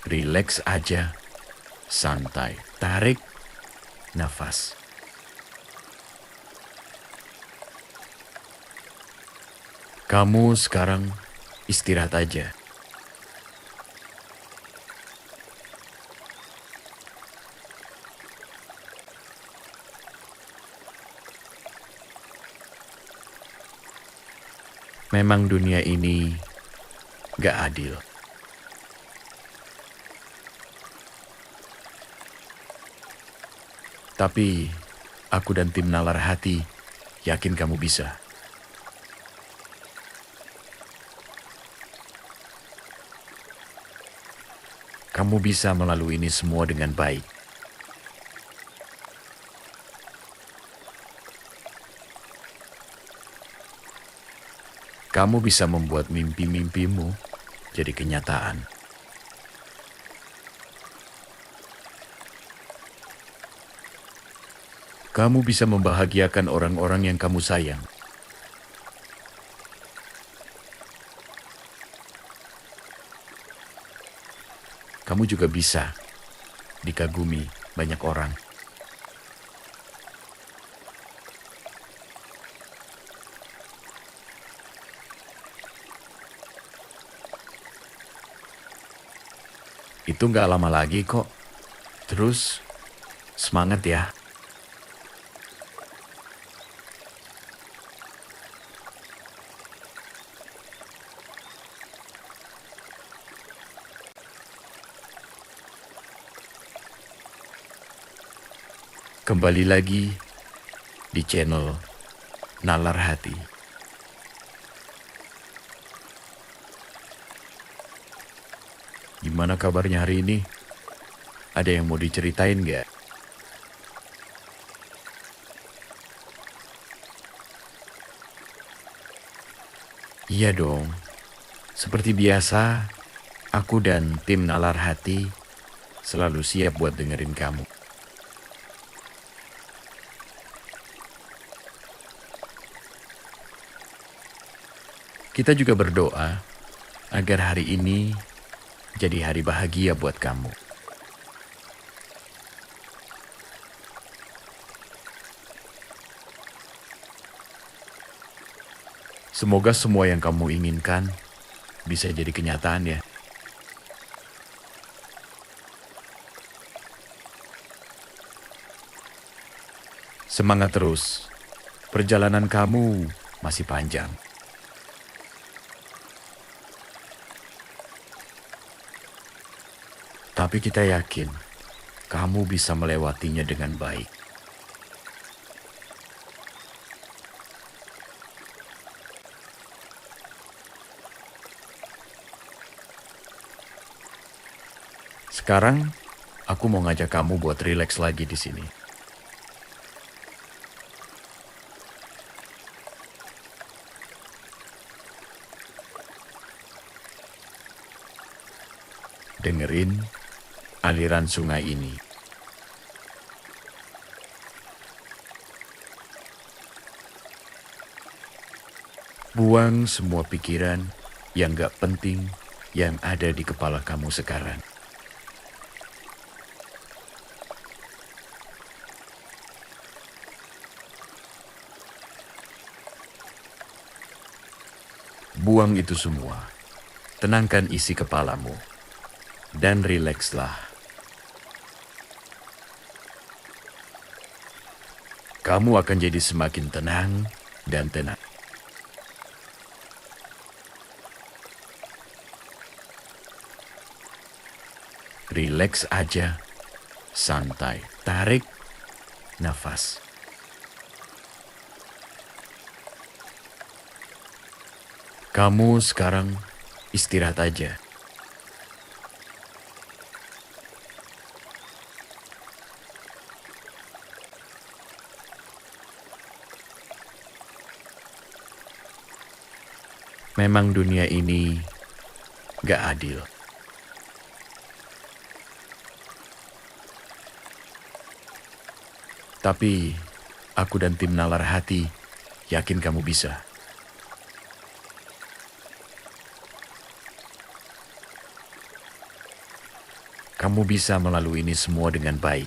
Rileks aja, santai, tarik nafas. Kamu sekarang istirahat aja. Memang dunia ini gak adil. Tapi aku dan tim Nalar Hati yakin kamu bisa. Kamu bisa melalui ini semua dengan baik. Kamu bisa membuat mimpi-mimpimu jadi kenyataan. Kamu bisa membahagiakan orang-orang yang kamu sayang. Kamu juga bisa dikagumi banyak orang. Itu gak lama lagi kok. Terus, semangat ya. Kembali lagi di channel Nalar Hati. Gimana kabarnya hari ini? Ada yang mau diceritain gak? Iya dong. Seperti biasa, aku dan tim Nalar Hati selalu siap buat dengerin kamu. Kita juga berdoa agar hari ini jadi hari bahagia buat kamu. Semoga semua yang kamu inginkan bisa jadi kenyataan ya. Semangat terus. Perjalanan kamu masih panjang. Tapi kita yakin kamu bisa melewatinya dengan baik. Sekarang, aku mau ngajak kamu buat rileks lagi di sini. Dengerin aliran sungai ini. Buang semua pikiran yang gak penting yang ada di kepala kamu sekarang. Buang itu semua. Tenangkan isi kepalamu. Dan rilekslah. Kamu akan jadi semakin tenang dan tenang. Rileks aja, santai, tarik nafas. Kamu sekarang istirahat aja. Memang dunia ini gak adil. Tapi aku dan tim Nalar Hati yakin kamu bisa. Kamu bisa melalui ini semua dengan baik.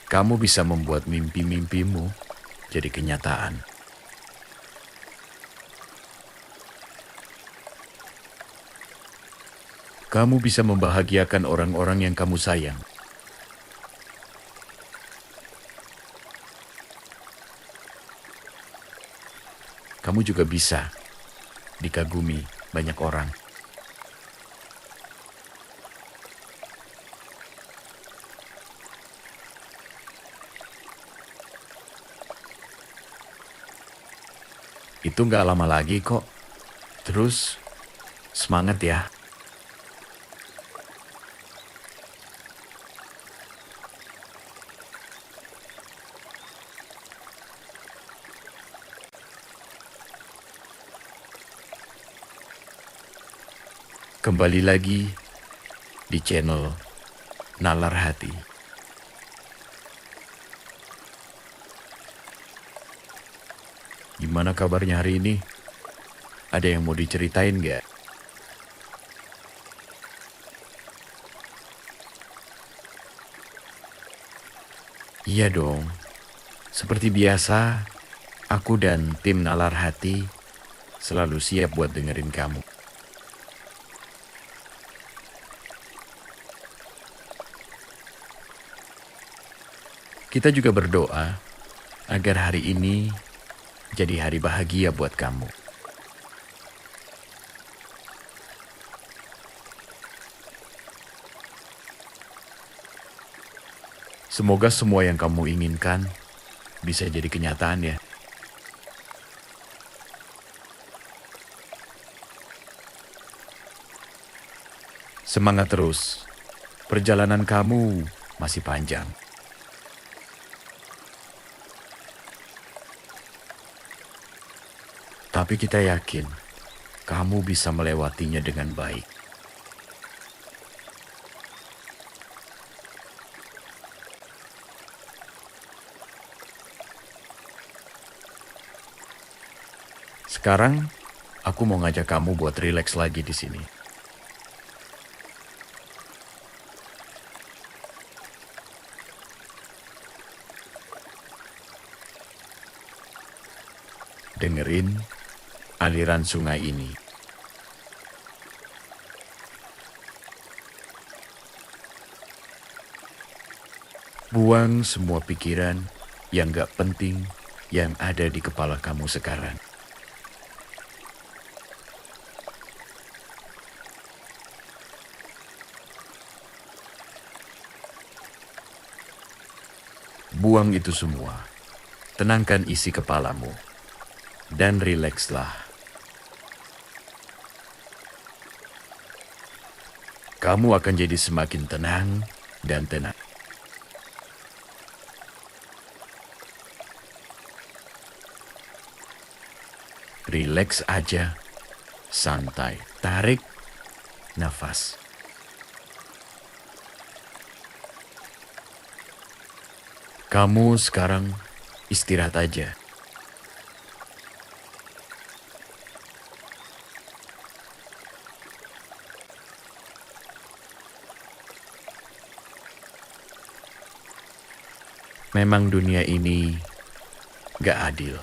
Kamu bisa membuat mimpi-mimpimu jadi kenyataan. Kamu bisa membahagiakan orang-orang yang kamu sayang. Kamu juga bisa dikagumi banyak orang. Itu gak lama lagi kok. Terus semangat ya. Kembali lagi di channel Nalar Hati. Gimana kabarnya hari ini? Ada yang mau diceritain gak? Iya dong. Seperti biasa, aku dan tim Nalar Hati selalu siap buat dengerin kamu. Kita juga berdoa agar hari ini jadi hari bahagia buat kamu. Semoga semua yang kamu inginkan bisa jadi kenyataan ya. Semangat terus. Perjalanan kamu masih panjang. Tapi kita yakin kamu bisa melewatinya dengan baik. Sekarang, aku mau ngajak kamu buat rileks lagi di sini. Dengerin aliran sungai ini. Buang semua pikiran yang gak penting yang ada di kepala kamu sekarang. Buang itu semua. Tenangkan isi kepalamu. Dan rilekslah. Kamu akan jadi semakin tenang dan tenang. Rileks aja, santai, tarik nafas. Kamu sekarang istirahat aja. Memang dunia ini gak adil.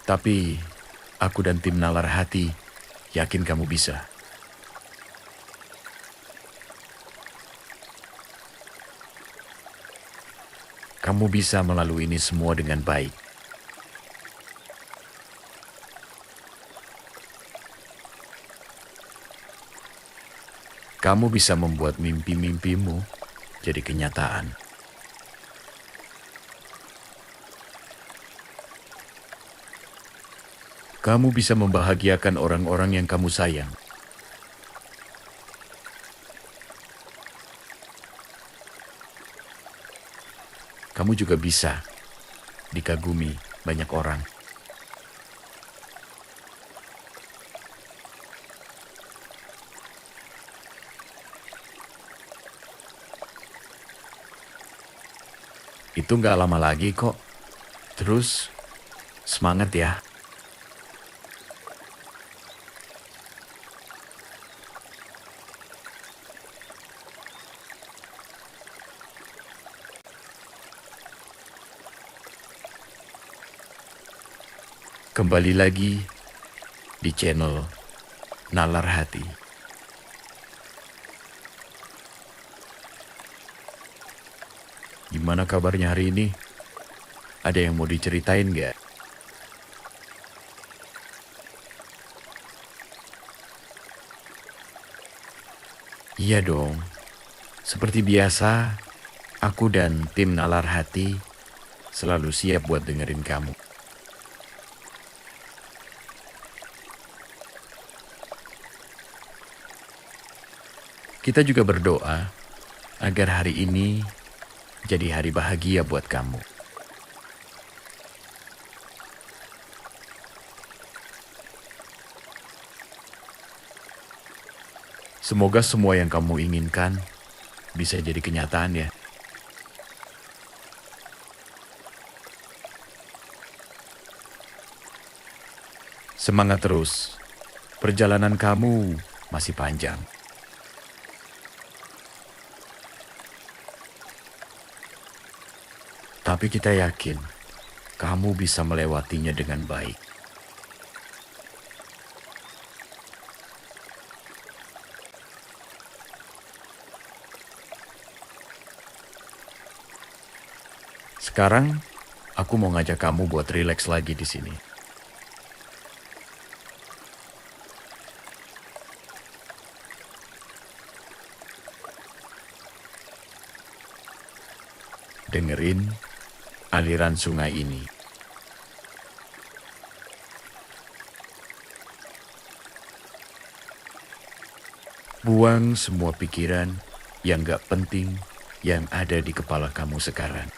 Tapi aku dan tim Nalar Hati yakin kamu bisa. Kamu bisa melalui ini semua dengan baik. Kamu bisa membuat mimpi-mimpimu jadi kenyataan. Kamu bisa membahagiakan orang-orang yang kamu sayang. Kamu juga bisa dikagumi banyak orang. Itu gak lama lagi kok. Terus semangat ya. Kembali lagi di channel Nalar Hati. Gimana kabarnya hari ini? Ada yang mau diceritain gak? Iya dong. Seperti biasa, aku dan tim Nalar Hati selalu siap buat dengerin kamu. Kita juga berdoa agar hari ini jadi hari bahagia buat kamu. Semoga semua yang kamu inginkan bisa jadi kenyataan ya. Semangat terus. Perjalanan kamu masih panjang. Tapi kita yakin kamu bisa melewatinya dengan baik. Sekarang aku mau ngajak kamu buat rileks lagi di sini. Dengerin aliran sungai ini. Buang semua pikiran yang gak penting yang ada di kepala kamu sekarang.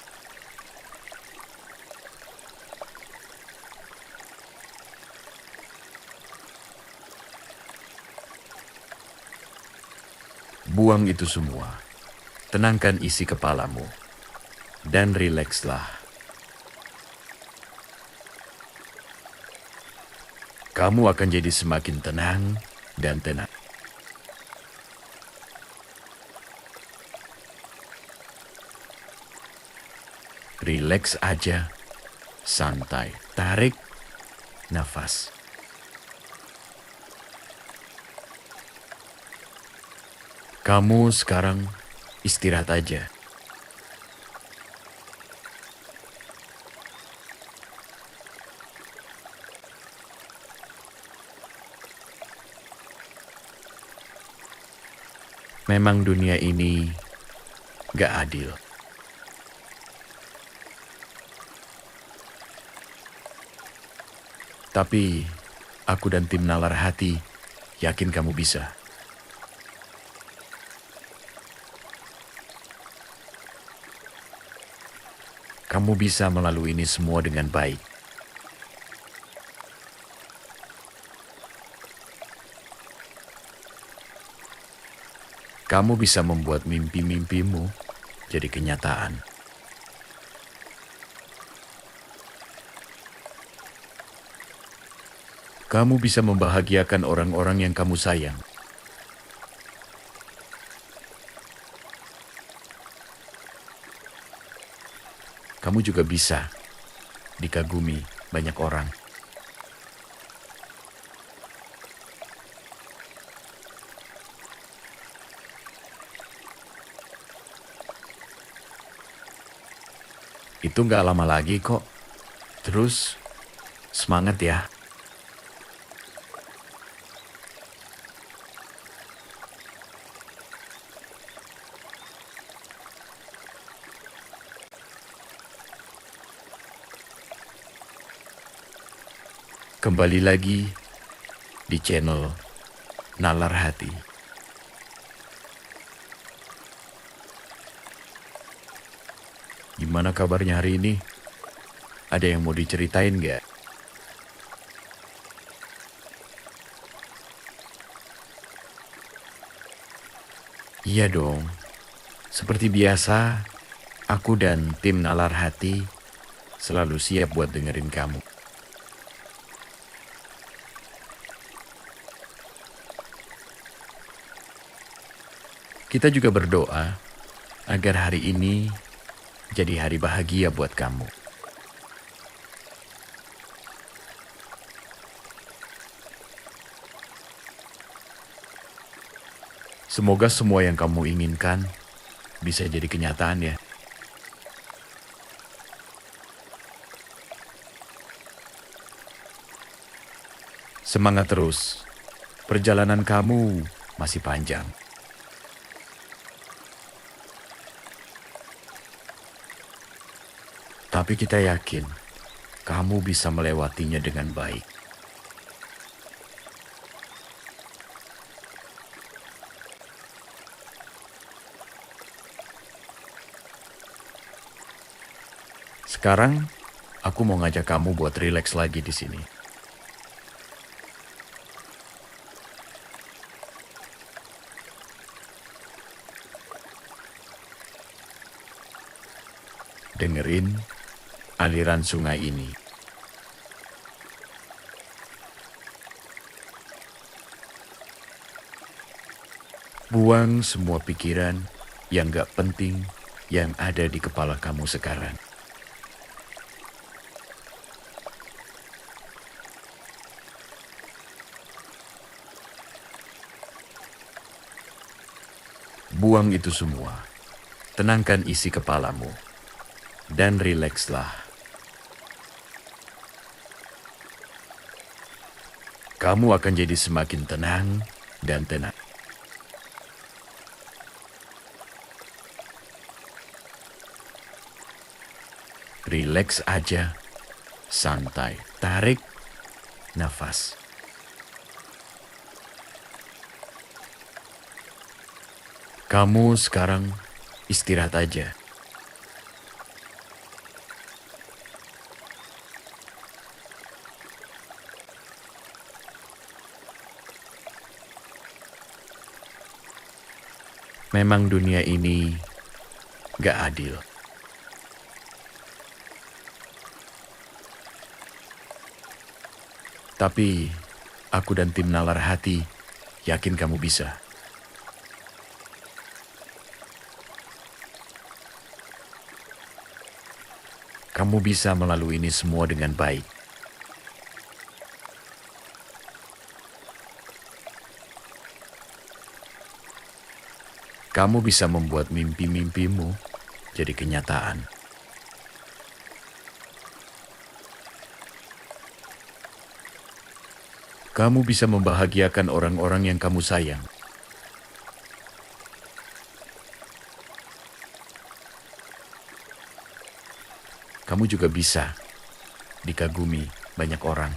Buang itu semua. Tenangkan isi kepalamu. Dan rilekslah. Kamu akan jadi semakin tenang dan tenang. Rileks aja, santai, tarik nafas. Kamu sekarang istirahat aja. Memang dunia ini gak adil. Tapi aku dan tim Nalar Hati yakin kamu bisa. Kamu bisa melalui ini semua dengan baik. Kamu bisa membuat mimpi-mimpimu jadi kenyataan. Kamu bisa membahagiakan orang-orang yang kamu sayang. Kamu juga bisa dikagumi banyak orang. Itu nggak lama lagi kok. Terus semangat ya. Kembali lagi di channel Nalar Hati. Gimana kabarnya hari ini? Ada yang mau diceritain nggak? Iya dong. Seperti biasa, aku dan tim Nalar Hati selalu siap buat dengerin kamu. Kita juga berdoa agar hari ini jadi hari bahagia buat kamu. Semoga semua yang kamu inginkan bisa jadi kenyataan ya. Semangat terus, perjalanan kamu masih panjang. Tapi kita yakin kamu bisa melewatinya dengan baik. Sekarang aku mau ngajak kamu buat rileks lagi di sini. Dengerin aliran sungai ini. Buang semua pikiran yang gak penting yang ada di kepala kamu sekarang. Buang itu semua. Tenangkan isi kepalamu. Dan rilekslah. Kamu akan jadi semakin tenang dan tenang. Rileks aja, santai, tarik nafas. Kamu sekarang istirahat aja. Memang dunia ini gak adil. Tapi aku dan tim Nalar Hati yakin kamu bisa. Kamu bisa melalui ini semua dengan baik. Kamu bisa membuat mimpi-mimpimu jadi kenyataan. Kamu bisa membahagiakan orang-orang yang kamu sayang. Kamu juga bisa dikagumi banyak orang.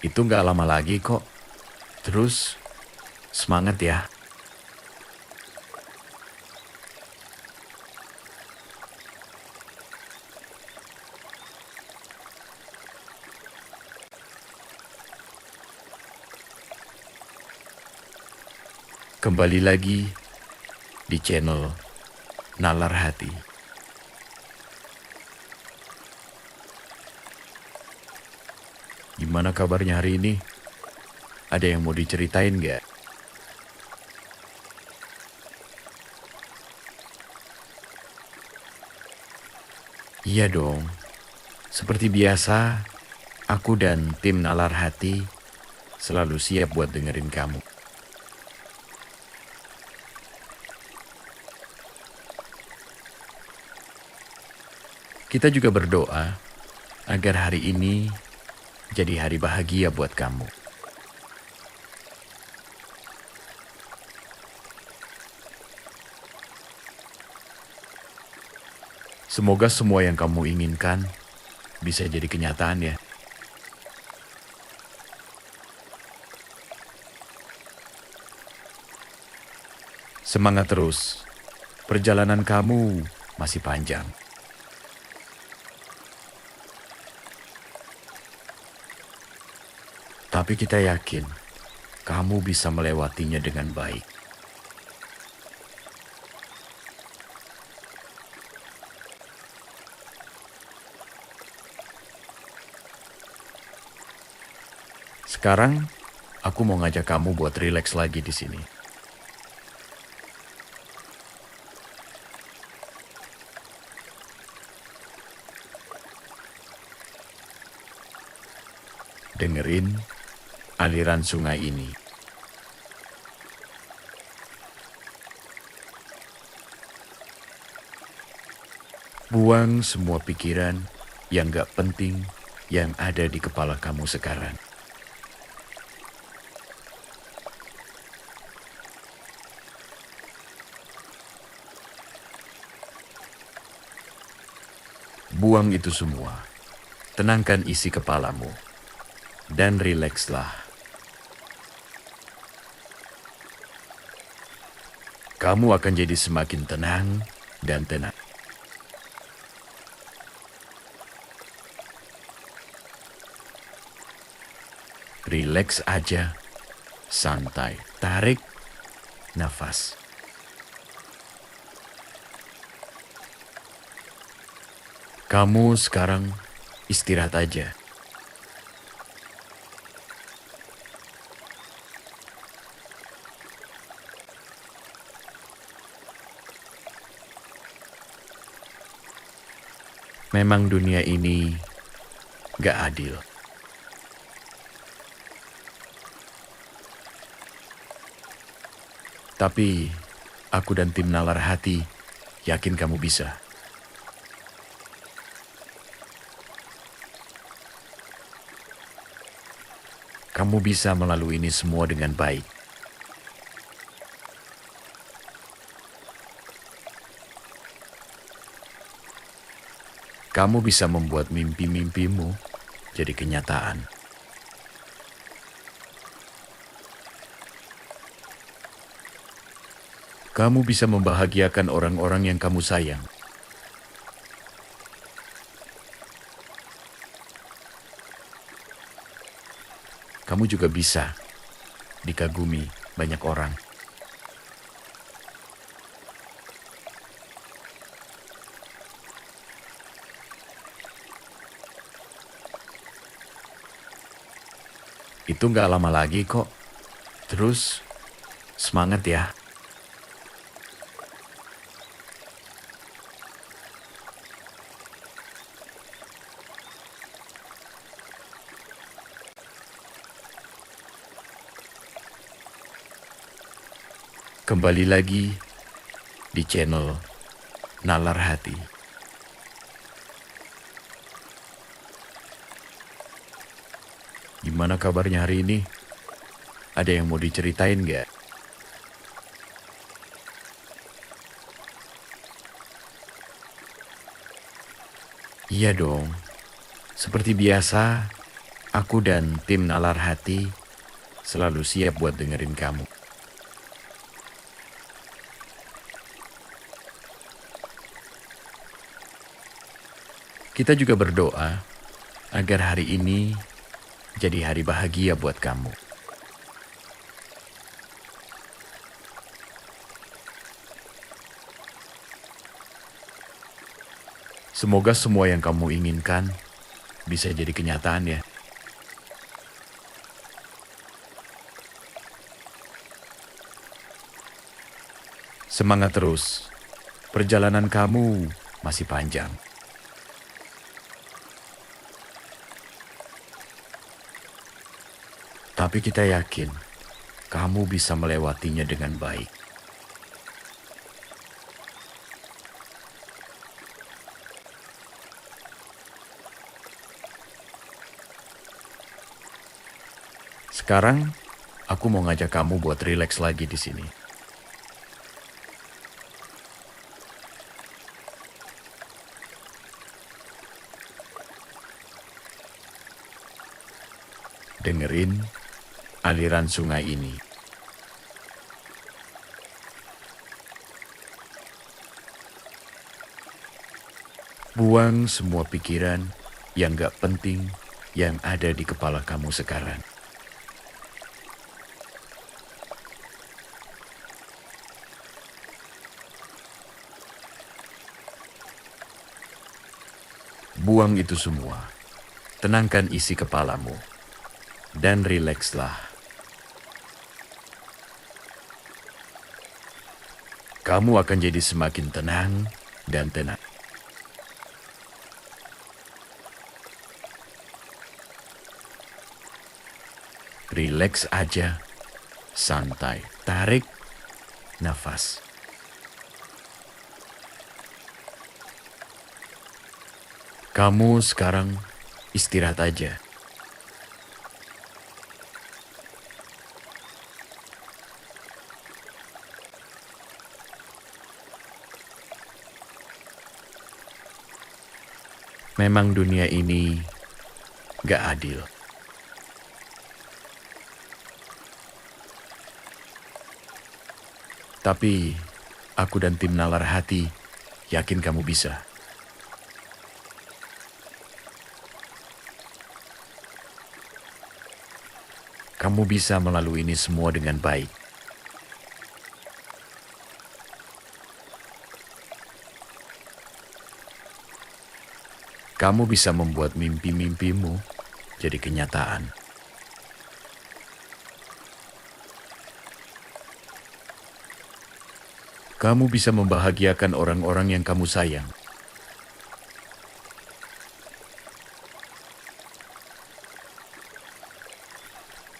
Itu nggak lama lagi kok. Terus, semangat ya. Kembali lagi di channel Nalar Hati. Gimana kabarnya hari ini? Ada yang mau diceritain nggak? Iya dong. Seperti biasa, aku dan tim Nalar Hati selalu siap buat dengerin kamu. Kita juga berdoa agar hari ini jadi hari bahagia buat kamu. Semoga semua yang kamu inginkan bisa jadi kenyataan ya. Semangat terus. Perjalanan kamu masih panjang. Tapi kita yakin kamu bisa melewatinya dengan baik. Sekarang aku mau ngajak kamu buat rileks lagi di sini. Dengerin aliran sungai ini. Buang semua pikiran yang gak penting yang ada di kepala kamu sekarang. Buang itu semua. Tenangkan isi kepalamu. Dan rilekslah. Kamu akan jadi semakin tenang dan tenang. Rileks aja, santai, tarik nafas. Kamu sekarang istirahat aja. Memang dunia ini gak adil. Tapi aku dan tim Nalar Hati yakin kamu bisa. Kamu bisa melalui ini semua dengan baik. Kamu bisa membuat mimpi-mimpimu jadi kenyataan. Kamu bisa membahagiakan orang-orang yang kamu sayang. Kamu juga bisa dikagumi banyak orang. Itu nggak lama lagi kok. Terus, semangat ya. Kembali lagi di channel Nalar Hati. Gimana kabarnya hari ini? Ada yang mau diceritain gak? Iya dong. Seperti biasa, aku dan tim Nalar Hati selalu siap buat dengerin kamu. Kita juga berdoa agar hari ini jadi hari bahagia buat kamu. Semoga semua yang kamu inginkan bisa jadi kenyataan ya. Semangat terus, perjalanan kamu masih panjang. Tapi kita yakin kamu bisa melewatinya dengan baik. Sekarang, aku mau ngajak kamu buat rileks lagi di sini. Dengerin aliran sungai ini. Buang semua pikiran yang gak penting yang ada di kepala kamu sekarang. Buang itu semua. Tenangkan isi kepalamu. Dan rilekslah. Kamu akan jadi semakin tenang dan tenang. Rileks aja, santai, tarik nafas. Kamu sekarang istirahat aja. Memang dunia ini gak adil. Tapi aku dan tim Nalar Hati yakin kamu bisa. Kamu bisa melalui ini semua dengan baik. Kamu bisa membuat mimpi-mimpimu jadi kenyataan. Kamu bisa membahagiakan orang-orang yang kamu sayang.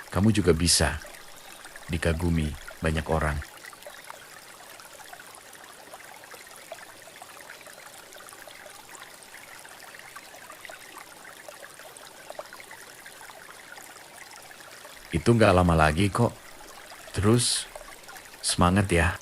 Kamu juga bisa dikagumi banyak orang. Itu gak lama lagi kok. Terus, semangat ya.